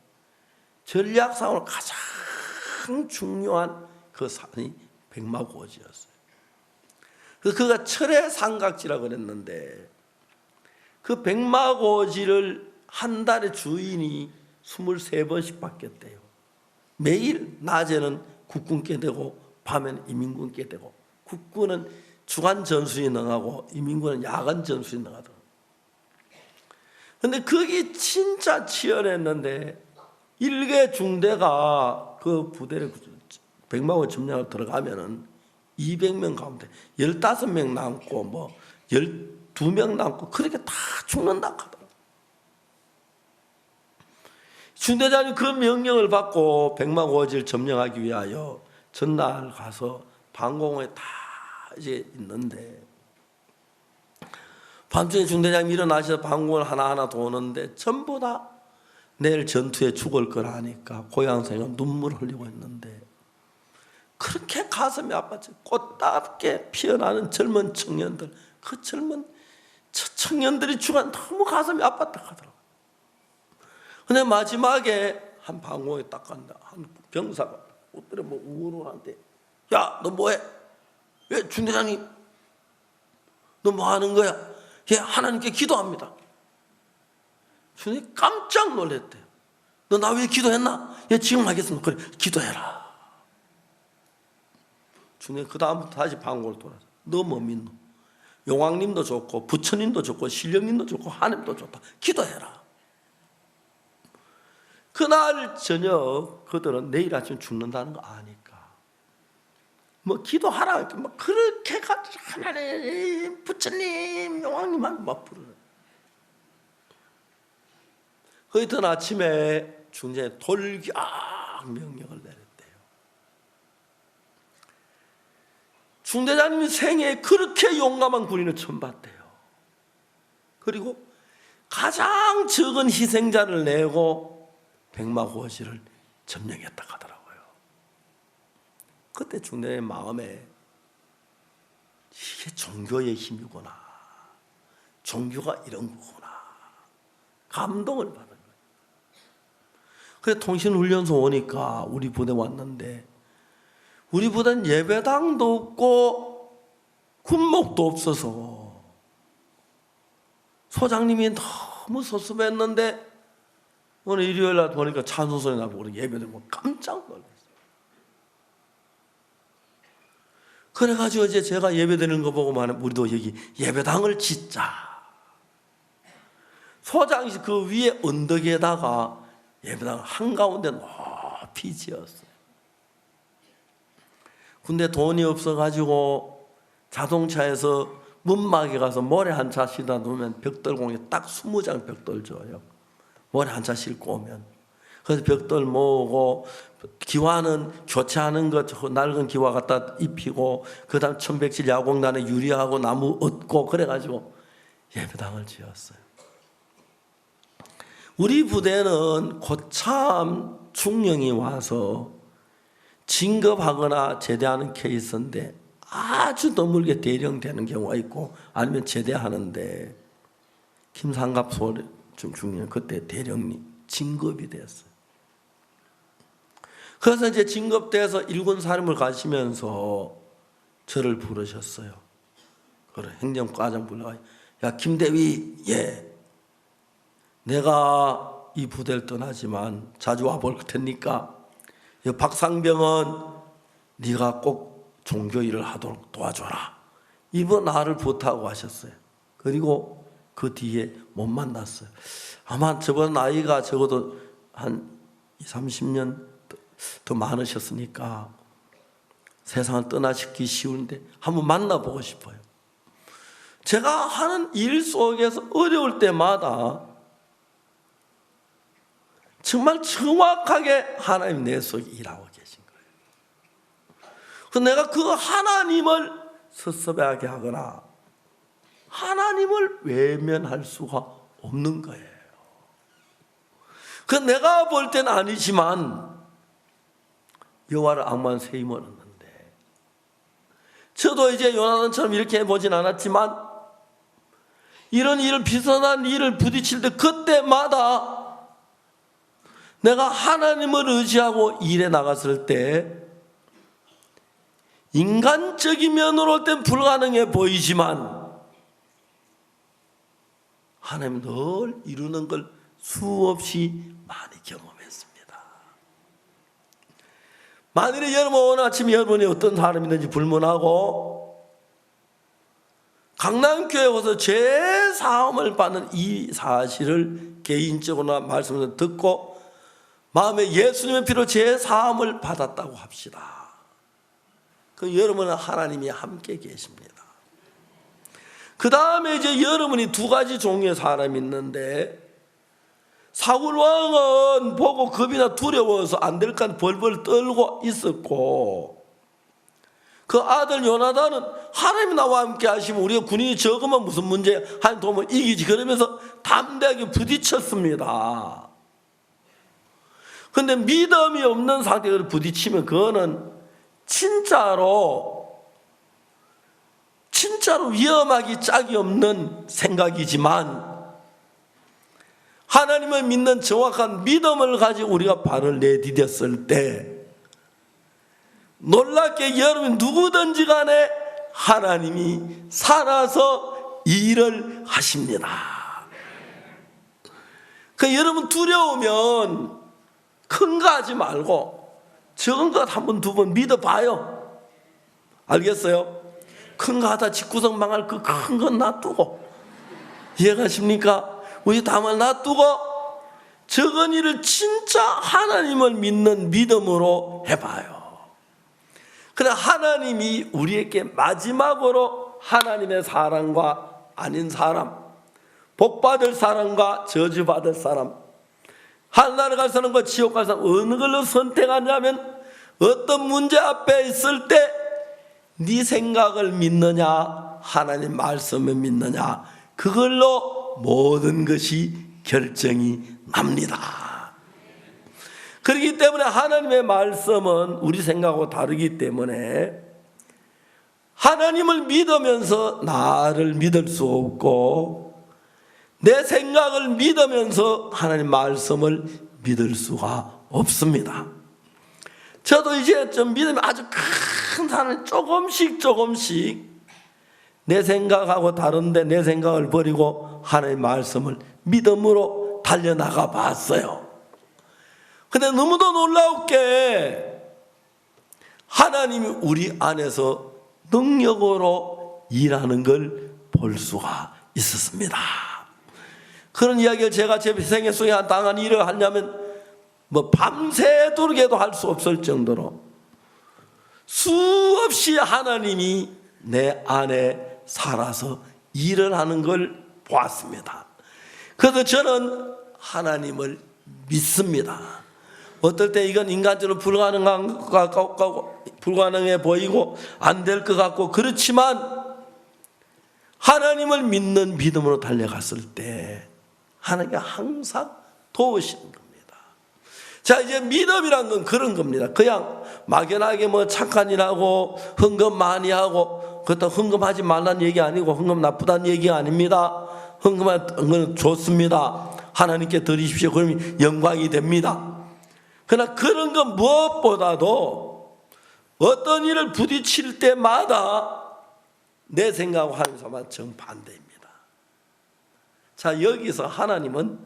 전략상으로 가장 중요한 그 산이 백마고지였어요. 그래서 그가 철의 삼각지라고 그랬는데 그 백마고지를 한 달에 주인이 23번씩 바뀌었대요. 매일 낮에는 국군께 되고 밤에는 이민군께 되고 국군은 주간 전술이 능하고 이민군은 야간 전술이 능하더라고요. 그런데 그게 진짜 치열했는데 일개 중대가 그 부대를 백마고지 점령을 들어가면은 200명 가운데 15명 남고 뭐 12명 남고 그렇게 다 죽는다 하더라고요. 중대장이 그 명령을 받고 백마고지를 점령하기 위하여 전날 가서 방공호에 다 이제 있는데 밤중에 중대장이 일어나셔서 방공을 하나하나 도는데 전부 다 내일 전투에 죽을 거라 하니까 고향생은 눈물을 흘리고 있는데 그렇게 가슴이 아팠죠. 꽃답게 피어나는 젊은 청년들, 그 젊은 청년들이 죽어 너무 가슴이 아팠다 하더라고요. 근데 마지막에 한 방공에 딱 간다. 한 병사가 옷들에 뭐 우울한데, 야, 너 뭐해? 왜 중대장님? 너 뭐 하는 거야? 예, 하나님께 기도합니다. 주님 깜짝 놀랐대요. 너 나 왜 기도했나? 예, 지금 하겠습니다. 그래, 기도해라. 주님 그 다음부터 다시 방공을 돌아서, 너 뭐 믿노? 용왕님도 좋고 부처님도 좋고 신령님도 좋고 하나님도 좋다. 기도해라. 그날 저녁 그들은 내일 아침 죽는다는 거 아니까 뭐 기도하라 뭐 그렇게 가지고 하나님 부처님 용왕님만 막 부르는. 그 이튿 아침에 중전에 돌격 명령을 내렸대요. 중대장님이 생애에 그렇게 용감한 군인을 처음 봤대요. 그리고 가장 적은 희생자를 내고 백마고시를 점령했다고 하더라고요. 그때 중대장의 마음에 이게 종교의 힘이구나, 종교가 이런 거구나 감동을 받은 거예요. 그래서 통신훈련소 오니까 우리 부대 왔는데 우리 부대는 예배당도 없고 군목도 없어서 소장님이 너무 섭섭했는데 오늘 일요일 날 보니까 찬송소리 나고 우리 예배드리고 깜짝 놀랐어요. 그래가지고 이제 제가 예배드리는 거 보고 말하면 우리도 여기 예배당을 짓자. 소장이 그 위에 언덕에다가 예배당 한가운데 높이 지었어요. 근데 돈이 없어가지고 자동차에서 문막에 가서 모래 한 차 싣다 놓으면 벽돌공에 딱 20장 벽돌 줘요. 모래 한 차 싣고 오면. 그래서 벽돌 모으고 기와는 교체하는 것 낡은 기와 갖다 입히고 그 다음 천백질 야공단에 유리하고 나무 얻고 그래가지고 예배당을 지었어요. 우리 부대는 고참 중령이 와서 진급하거나 제대하는 케이스인데 아주 드물게 대령되는 경우가 있고 아니면 제대하는데 김상갑 중령 그때 대령님 진급이 됐어요. 그래서 이제 진급돼서 일군 사령을 가시면서 저를 부르셨어요. 그래 행정과장 불러가 야 김대위 예 내가 이 부대를 떠나지만 자주 와볼 테니까 박상병은 네가 꼭 종교 일을 하도록 도와줘라. 이번 나를 부탁하고 하셨어요. 그리고 그 뒤에 못 만났어요. 아마 저번 나이가 적어도 한 20, 30년 더 많으셨으니까 세상을 떠나시기 쉬운데 한번 만나보고 싶어요. 제가 하는 일 속에서 어려울 때마다 정말 정확하게 하나님 내 속에 일하고 계신 거예요. 그래서 내가 그 하나님을 섭섭해하게 하거나 하나님을 외면할 수가 없는 거예요. 그 내가 볼 때는 아니지만 여호와를 악무한 새 힘을 얻는데 저도 이제 요나단처럼 이렇게 해보진 않았지만 이런 일을 비슷한 일을 부딪힐 때 그때마다 내가 하나님을 의지하고 일에 나갔을 때 인간적인 면으로 볼 땐 불가능해 보이지만 하나님 늘 이루는 걸 수없이 많이 경험했습니다. 만일에 여러분 오늘 아침에 여러분이 어떤 사람이든지 불문하고 강남교회 와서 죄사함을 받는 이 사실을 개인적으로 말씀을 듣고 마음에 예수님의 피로 죄사함을 받았다고 합시다. 그 여러분은 하나님이 함께 계십니다. 그 다음에 이제 여러분이 두 가지 종류의 사람이 있는데 사울왕은 보고 겁이나 두려워서 안 될까 벌벌 떨고 있었고 그 아들 요나단은 하나님이 나와 함께 하시면 우리가 군인이 적으면 무슨 문제야 하나님 도움을 이기지 그러면서 담대하게 부딪혔습니다. 그런데 믿음이 없는 상태로 부딪히면 그거는 진짜로 위험하기 짝이 없는 생각이지만 하나님을 믿는 정확한 믿음을 가지고 우리가 발을 내디뎠을 때 놀랍게 여러분 누구든지 간에 하나님이 살아서 일을 하십니다. 그 여러분 두려우면 큰 거 하지 말고 적은 것 한 번, 두 번 믿어봐요. 알겠어요? 큰 거 하다 집구석 망할 그 큰 건 놔두고, 이해가십니까? 우리 다만 놔두고 적은 일을 진짜 하나님을 믿는 믿음으로 해봐요. 그래 하나님이 우리에게 마지막으로 하나님의 사람과 아닌 사람, 복받을 사람과 저주받을 사람, 하늘나라 갈 사람과 지옥 갈 사람 어느 걸로 선택하냐면, 어떤 문제 앞에 있을 때 네 생각을 믿느냐 하나님 말씀을 믿느냐, 그걸로 모든 것이 결정이 납니다. 그렇기 때문에 하나님의 말씀은 우리 생각하고 다르기 때문에 하나님을 믿으면서 나를 믿을 수 없고, 내 생각을 믿으면서 하나님 말씀을 믿을 수가 없습니다. 저도 이제 좀 믿으면 아주 큰 산을 조금씩 내 생각하고 다른데 내 생각을 버리고 하나님 말씀을 믿음으로 달려나가 봤어요. 근데 너무도 놀라웠게 하나님이 우리 안에서 능력으로 일하는 걸 볼 수가 있었습니다. 그런 이야기를 제가 제 생애 속에 당한 일을 하냐면 밤새도록에도 할 수 없을 정도로 수없이 하나님이 내 안에 살아서 일을 하는 걸 보았습니다. 그래서 저는 하나님을 믿습니다. 어떨 때 이건 인간적으로 불가능해 보이고 안 될 것 같고, 그렇지만 하나님을 믿는 믿음으로 달려갔을 때 하나님이 항상 도우시는 겁니다. 자, 이제 믿음이란 건 그런 겁니다. 그냥 막연하게 착한 일하고 헌금 많이 하고, 그렇다고 헌금하지 말라는 얘기 아니고 헌금 나쁘다는 얘기가 아닙니다. 헌금하는 건 좋습니다. 하나님께 드리십시오. 그러면 영광이 됩니다. 그러나 그런 건 무엇보다도 어떤 일을 부딪힐 때마다 내 생각하고 하나님 생각은 정반대입니다. 자, 여기서 하나님은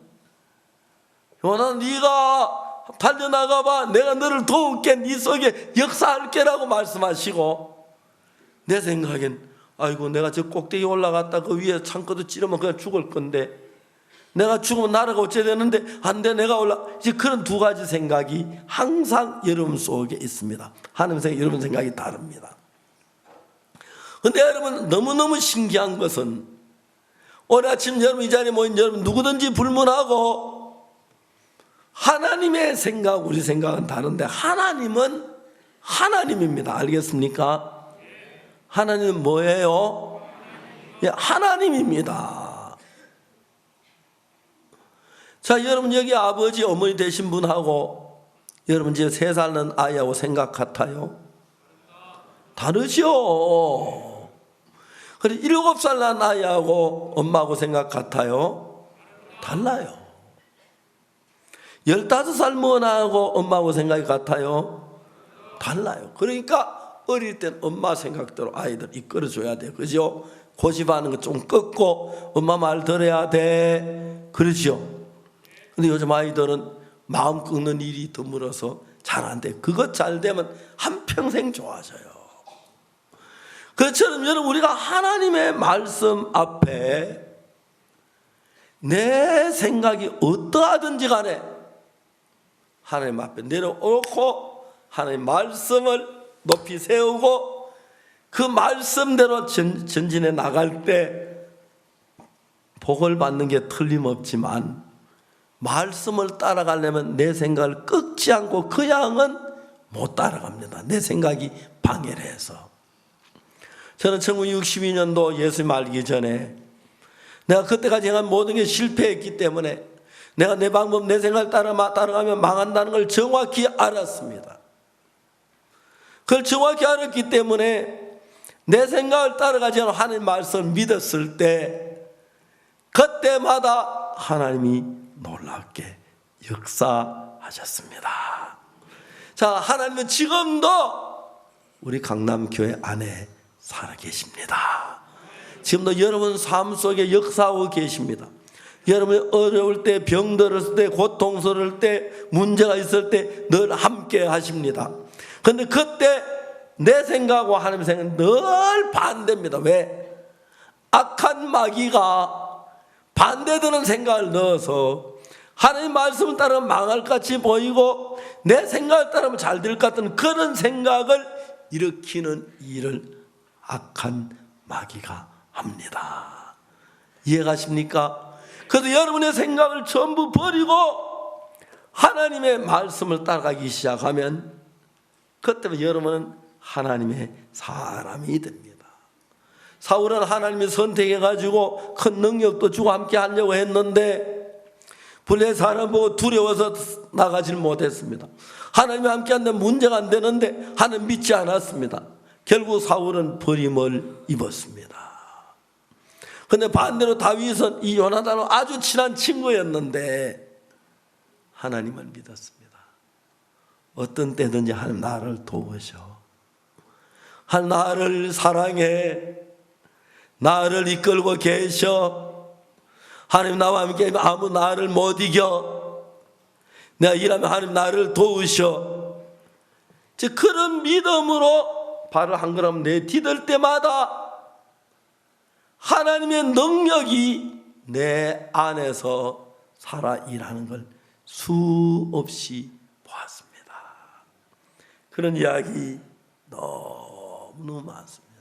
요나 네가 달려나가봐, 내가 너를 도울게, 네 속에 역사할게라고 말씀하시고, 내 생각엔 아이고 내가 저 꼭대기 올라갔다 그 위에 창고도 찌르면 그냥 죽을 건데, 내가 죽으면 나라가 어째 되는데 안 돼, 내가 이제 그런 두 가지 생각이 항상 여러분 속에 있습니다. 하나님 생각, 여러분 생각이 다릅니다. 근데 여러분 너무너무 신기한 것은, 오늘 아침 여러분 이 자리에 모인 여러분 누구든지 불문하고 하나님의 생각, 우리 생각은 다른데 하나님은 하나님입니다. 알겠습니까? 하나님은 뭐예요? 하나님입니다. 자, 여러분 여기 아버지 어머니 되신 분하고 여러분 이제 3살 난 아이하고 생각 같아요? 다르죠. 그리고 7살 난 아이하고 엄마하고 생각 같아요? 달라요. 15살 먹은 아이하고 엄마하고 생각이 같아요? 달라요. 그러니까 어릴 땐 엄마 생각대로 아이들 이끌어줘야 돼. 그죠? 고집하는 거 좀 꺾고 엄마 말 들어야 돼. 그러죠? 근데 요즘 아이들은 마음 꺾는 일이 드물어서 잘 안 돼. 그것 잘 되면 한평생 좋아져요. 그처럼 여러분 우리가 하나님의 말씀 앞에 내 생각이 어떠하든지 간에 하나님 앞에 내려놓고 하나님 말씀을 높이 세우고 그 말씀대로 전진해 나갈 때 복을 받는 게 틀림없지만, 말씀을 따라가려면 내 생각을 꺾지 않고 그 양은 못 따라갑니다. 내 생각이 방해를 해서. 저는 1962년도 예수님 알기 전에 내가 그때까지 행한 모든 게 실패했기 때문에 내가 내 방법, 내 생각을 따라가면 망한다는 걸 정확히 알았습니다. 그걸 정확히 알았기 때문에 내 생각을 따라가지 않고 하나님 말씀을 믿었을 때 그때마다 하나님이 놀랍게 역사하셨습니다. 자, 하나님은 지금도 우리 강남교회 안에 살아계십니다. 지금도 여러분 삶 속에 역사하고 계십니다. 여러분이 어려울 때, 병들었을 때, 고통스러울 때, 문제가 있을 때 늘 함께 하십니다. 그런데 그때 내 생각과 하나님의 생각은 늘 반대입니다. 왜? 악한 마귀가 반대되는 생각을 넣어서 하나님 말씀을 따르면 망할 것 같이 보이고 내 생각을 따르면 잘 될 것 같은 그런 생각을 일으키는 일을 악한 마귀가 합니다. 이해가십니까? 그래서 여러분의 생각을 전부 버리고 하나님의 말씀을 따라가기 시작하면 그때부터 여러분은 하나님의 사람이 됩니다. 사울은 하나님이 선택해가지고 큰 능력도 주고 함께 하려고 했는데 블레셋 사람 보고 두려워서 나가질 못했습니다. 하나님이 함께 한데 문제가 안 되는데 하나님 믿지 않았습니다. 결국 사울은 버림을 입었습니다. 그런데 반대로 다윗은 이 요나단은 아주 친한 친구였는데 하나님을 믿었습니다. 어떤 때든지 하나님 나를 도우셔. 하나님 나를 사랑해. 나를 이끌고 계셔. 하나님 나와 함께 아무 나를 못 이겨. 내가 일하면 하나님 나를 도우셔. 즉 그런 믿음으로 발을 한 걸음 내디딜 때마다 하나님의 능력이 내 안에서 살아 일하는 걸 수없이 보았습니다. 그런 이야기 너무 많습니다.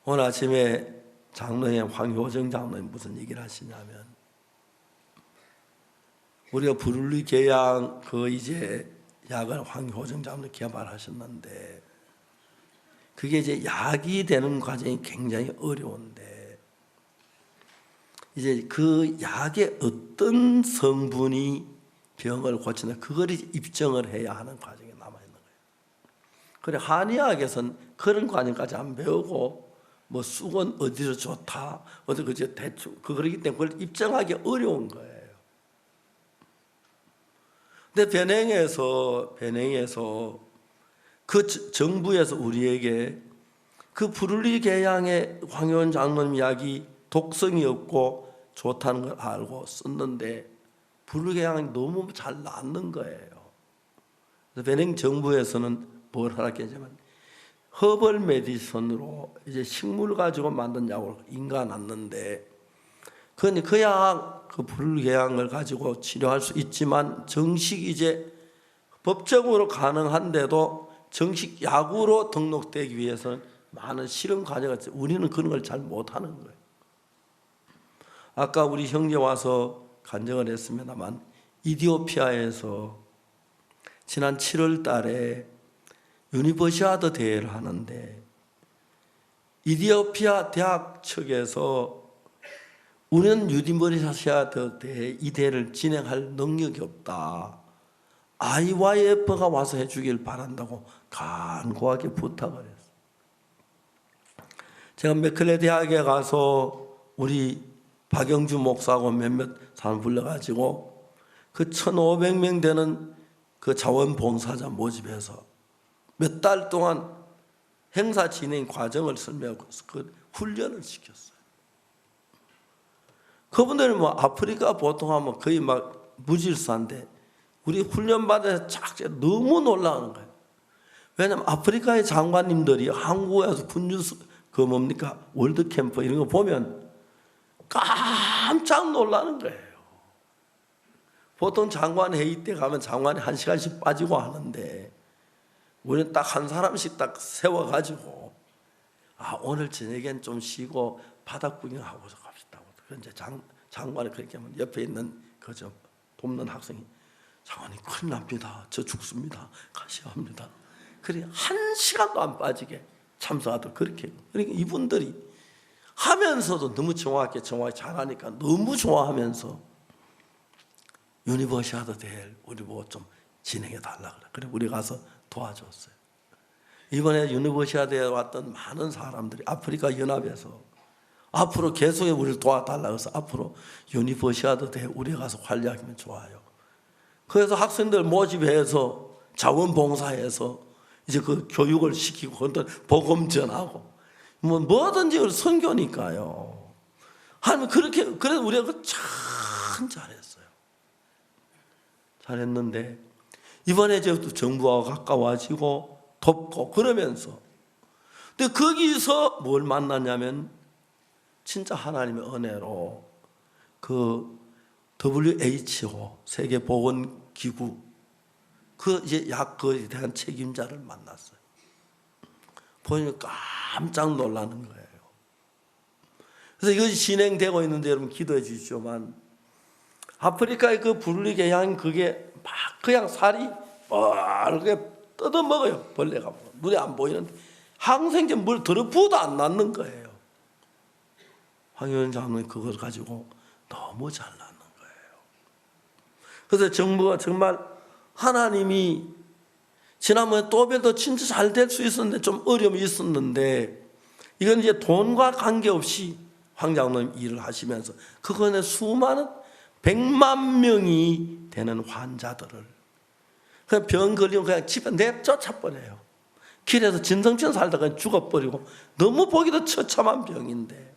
오늘 아침에 장로님 황효정 장로님 무슨 얘기를 하시냐면 우리가 부르리 계양 그 이제 약을 황효정 장로님 개발하셨는데 그게 이제 약이 되는 과정이 굉장히 어려운데 이제 그 약의 어떤 성분이 병을 고치나 그걸 이제 입증을 해야 하는 과정이 남아 있는 거예요. 그래 한의학에서는 그런 과정까지 안 배우고 뭐 쑥은 어디서 좋다, 어디 그저 대충 그러기 때문에 그걸 입증하기 어려운 거예요. 근데 변행에서 그 정부에서 우리에게 그 부르리 계양의 황효원 장로님 약이 독성이 없고 좋다는 걸 알고 썼는데 부르리 계양이 너무 잘 낫는 거예요. 그래서 변행 정부에서는 뭘 하라겠냐면 허벌 메디슨으로 이제 식물 가지고 만든 약을 인가놨는데 그 약, 그 부르리 계양을 가지고 치료할 수 있지만 정식 이제 법적으로 가능한데도 정식 약으로 등록되기 위해서는 많은 실험 과정이 있어요. 우리는 그런 걸 잘 못하는 거예요. 아까 우리 형제 와서 간증을 했습니다만 이디오피아에서 지난 7월 달에 유니버시아드 대회를 하는데 이디오피아 대학 측에서 우리는 유니버시아드 대회 이 대회를 진행할 능력이 없다. IYF가 와서 해주길 바란다고 간곡하게 부탁을 했어요. 제가 맥클레 대학에 가서 우리 박영주 목사하고 몇몇 사람 불러가지고 그 1,500명 되는 그 자원봉사자 모집해서 몇 달 동안 행사 진행 과정을 설명하고 그 훈련을 시켰어요. 그분들은 뭐 아프리카 보통 하면 거의 막 무질서한데 우리 훈련받아서 너무 놀라는 거예요. 왜냐하면 아프리카의 장관님들이 한국에 와서 군주 그 뭡니까 월드캠프 이런 거 보면 깜짝 놀라는 거예요. 보통 장관 회의 때 가면 장관이 1시간씩 빠지고 하는데 우리는 딱 한 사람씩 딱 세워가지고 오늘 저녁엔 좀 쉬고 바닥 구경하고 갑시다. 그런데 장관이 그렇게 하면 옆에 있는 그저 돕는 학생이 장관님 큰일 납니다. 저 죽습니다. 가셔야 합니다. 그래 1시간도 안 빠지게 참석하도록 그렇게. 그러니까 이분들이 하면서도 너무 정확하게 잘하니까 너무 좋아하면서 유니버시아드 대회를 우리 보고 좀 진행해 달라 그래. 그래 우리 가서 도와줬어요. 이번에 유니버시아드에 왔던 많은 사람들이 아프리카 연합에서 앞으로 계속 우리를 도와달라고 해서 앞으로 유니버시아드 대회 우리 가서 관리하면 좋아요. 그래서 학생들 모집해서 자원봉사해서 이제 그 교육을 시키고 그것도 복음 전하고 뭐든지 선교니까요. 하나님 그렇게 그래서 우리가 참 잘했어요. 잘했는데 이번에 이제 정부와 가까워지고 돕고 그러면서 근데 거기서 뭘 만났냐면 진짜 하나님의 은혜로 그 WHO 세계보건기구 그 이제 약거에 대한 책임자를 만났어요. 보니까 깜짝 놀라는 거예요. 그래서 이것이 진행되고 있는데 여러분 기도해 주십시오만 아프리카의 그 부르리게 양 그게 막 그냥 살이 뻘게 뜯어 먹어요. 벌레가 눈에 안 보이는데 항생제 물 들어부어도 안 낫는 거예요. 황교안 장로님 그걸 가지고 너무 잘 낫는 거예요. 그래서 정부가 정말 하나님이 지난번에 또벨도 진짜 잘 될 수 있었는데 좀 어려움이 있었는데 이건 이제 돈과 관계없이 황 장로님 일을 하시면서 그거는 수많은 100만 명이 되는 환자들을 그냥 병 걸리면 그냥 집에 내쫓아버려요. 길에서 진성처럼 살다가 죽어버리고 너무 보기도 처참한 병인데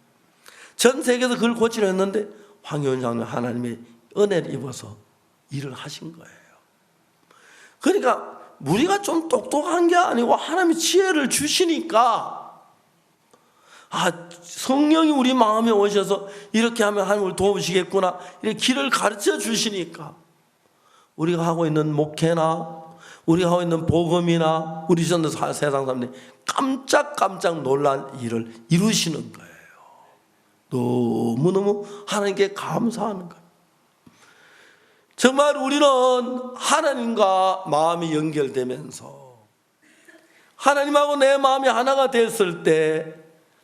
전 세계에서 그걸 고치려 했는데 황교안 장로님 하나님의 은혜를 입어서 일을 하신 거예요. 그러니까 우리가 좀 똑똑한 게 아니고 하나님이 지혜를 주시니까 성령이 우리 마음에 오셔서 이렇게 하면 하나님을 도우시겠구나 이렇게 길을 가르쳐 주시니까 우리가 하고 있는 목회나 우리가 하고 있는 복음이나 우리 전도 세상 사람들이 깜짝 놀란 일을 이루시는 거예요. 너무너무 하나님께 감사하는 거예요. 정말 우리는 하나님과 마음이 연결되면서 하나님하고 내 마음이 하나가 됐을 때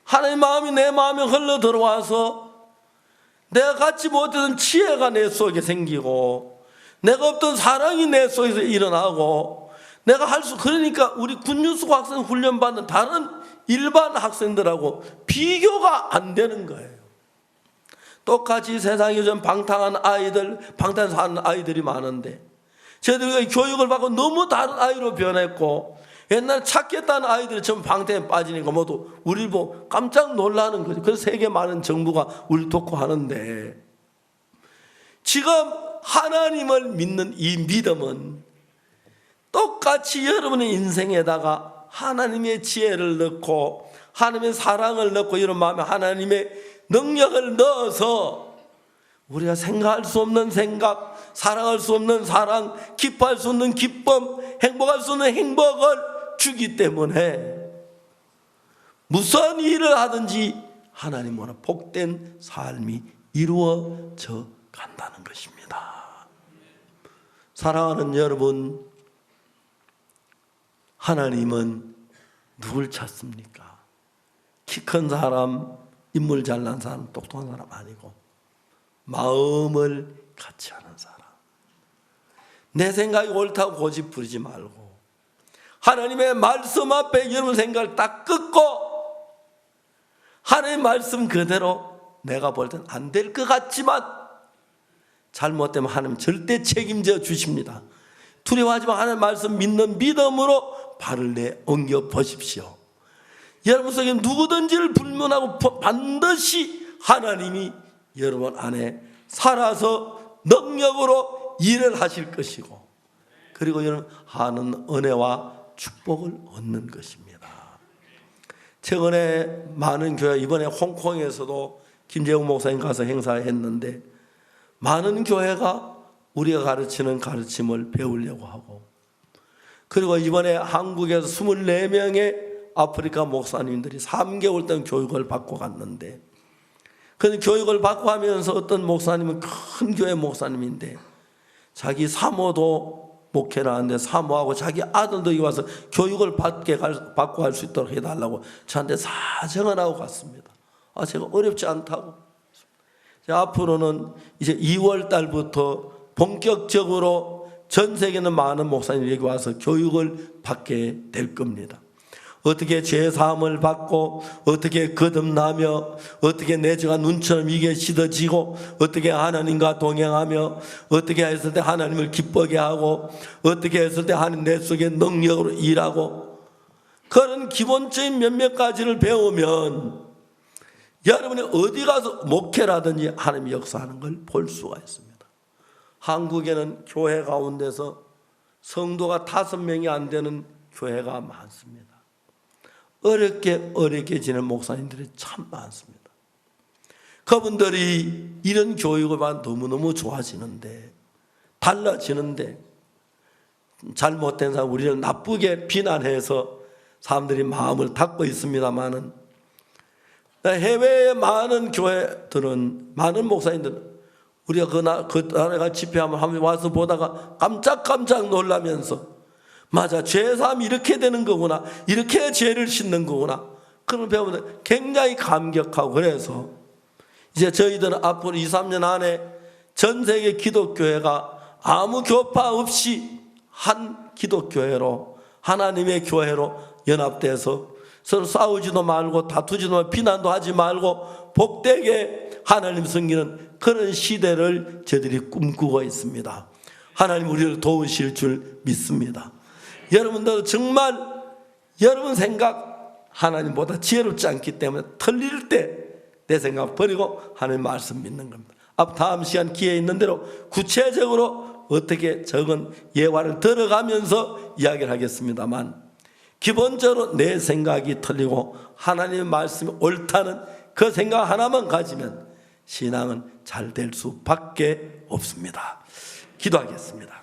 하나님 마음이 내 마음에 흘러 들어와서 내가 갖지 못했던 지혜가 내 속에 생기고 내가 없던 사랑이 내 속에서 일어나고 내가 그러니까 우리 군뉴스고 학생 훈련받는 다른 일반 학생들하고 비교가 안 되는 거예요. 똑같이 세상에 요즘 방탕한 아이들, 방탕해서 사는 아이들이 많은데 저희들이 교육을 받고 너무 다른 아이로 변했고 옛날에 찾겠다는 아이들이 전부 방탕에 빠지니까 모두 우리를 보고 깜짝 놀라는 거죠. 그래서 세계 많은 정부가 우리를 돕고 하는데 지금 하나님을 믿는 이 믿음은 똑같이 여러분의 인생에다가 하나님의 지혜를 넣고 하나님의 사랑을 넣고 이런 마음에 하나님의 능력을 넣어서 우리가 생각할 수 없는 생각, 사랑할 수 없는 사랑, 기뻐할 수 없는 기쁨, 행복할 수 없는 행복을 주기 때문에 무슨 일을 하든지 하나님으로 복된 삶이 이루어져 간다는 것입니다. 사랑하는 여러분, 하나님은 누굴 찾습니까? 키 큰 사람, 인물 잘난 사람, 똑똑한 사람 아니고 마음을 같이 하는 사람. 내 생각이 옳다고 고집 부리지 말고 하나님의 말씀 앞에 여러분 생각을 딱 끊고 하나님의 말씀 그대로 내가 볼 땐 안 될 것 같지만 잘못되면 하나님 절대 책임져 주십니다. 두려워하지 마. 하나님의 말씀 믿는 믿음으로 발을 옮겨 보십시오. 여러분 속에 누구든지를 불문하고 반드시 하나님이 여러분 안에 살아서 능력으로 일을 하실 것이고 그리고 여러분 하는 은혜와 축복을 얻는 것입니다. 최근에 많은 교회 이번에 홍콩에서도 김재웅 목사님 가서 행사했는데 많은 교회가 우리가 가르치는 가르침을 배우려고 하고 그리고 이번에 한국에서 24명의 아프리카 목사님들이 3개월 동안 교육을 받고 갔는데 그 교육을 받고 하면서 어떤 목사님은 큰 교회 목사님인데 자기 사모도 목회를 하는데 사모하고 자기 아들도 여기 와서 교육을 받고 할 수 있도록 해달라고 저한테 사정을 하고 갔습니다. 제가 어렵지 않다고. 앞으로는 이제 2월 달부터 본격적으로 전 세계는 많은 목사님이 여기 와서 교육을 받게 될 겁니다. 어떻게 죄사함을 받고, 어떻게 거듭나며, 어떻게 내 죄가 눈처럼 이게 씻어지고, 어떻게 하나님과 동행하며, 어떻게 했을 때 하나님을 기쁘게 하고, 어떻게 했을 때 하나님 내 속에 능력으로 일하고, 그런 기본적인 몇몇 가지를 배우면 여러분이 어디 가서 목회라든지 하나님이 역사하는 걸 볼 수가 있습니다. 한국에는 교회 가운데서 성도가 5명이 안 되는 교회가 많습니다. 어렵게 지내는 목사님들이 참 많습니다. 그분들이 이런 교육을 받아 너무너무 좋아지는데, 달라지는데, 잘못된 사람 우리를 나쁘게 비난해서 사람들이 마음을 닫고 있습니다마는, 해외의 많은 교회들은, 많은 목사님들은 우리가 그 나라가 집회하면 와서 보다가 깜짝 놀라면서, 맞아, 죄사함이 이렇게 되는 거구나, 이렇게 죄를 씻는 거구나, 그런 배우면 굉장히 감격하고, 그래서 이제 저희들은 앞으로 2, 3년 안에 전 세계 기독교회가 아무 교파 없이 한 기독교회로, 하나님의 교회로 연합돼서 서로 싸우지도 말고 다투지도 말고 비난도 하지 말고 복되게 하나님 섬기는 그런 시대를 저희들이 꿈꾸고 있습니다. 하나님 우리를 도우실 줄 믿습니다. 여러분들 정말 여러분 생각 하나님보다 지혜롭지 않기 때문에 틀릴 때 내 생각 버리고 하나님 말씀 믿는 겁니다. 다음 시간 기회 있는 대로 구체적으로 어떻게 적은 예화를 들어가면서 이야기를 하겠습니다만, 기본적으로 내 생각이 틀리고 하나님의 말씀이 옳다는 그 생각 하나만 가지면 신앙은 잘 될 수밖에 없습니다. 기도하겠습니다.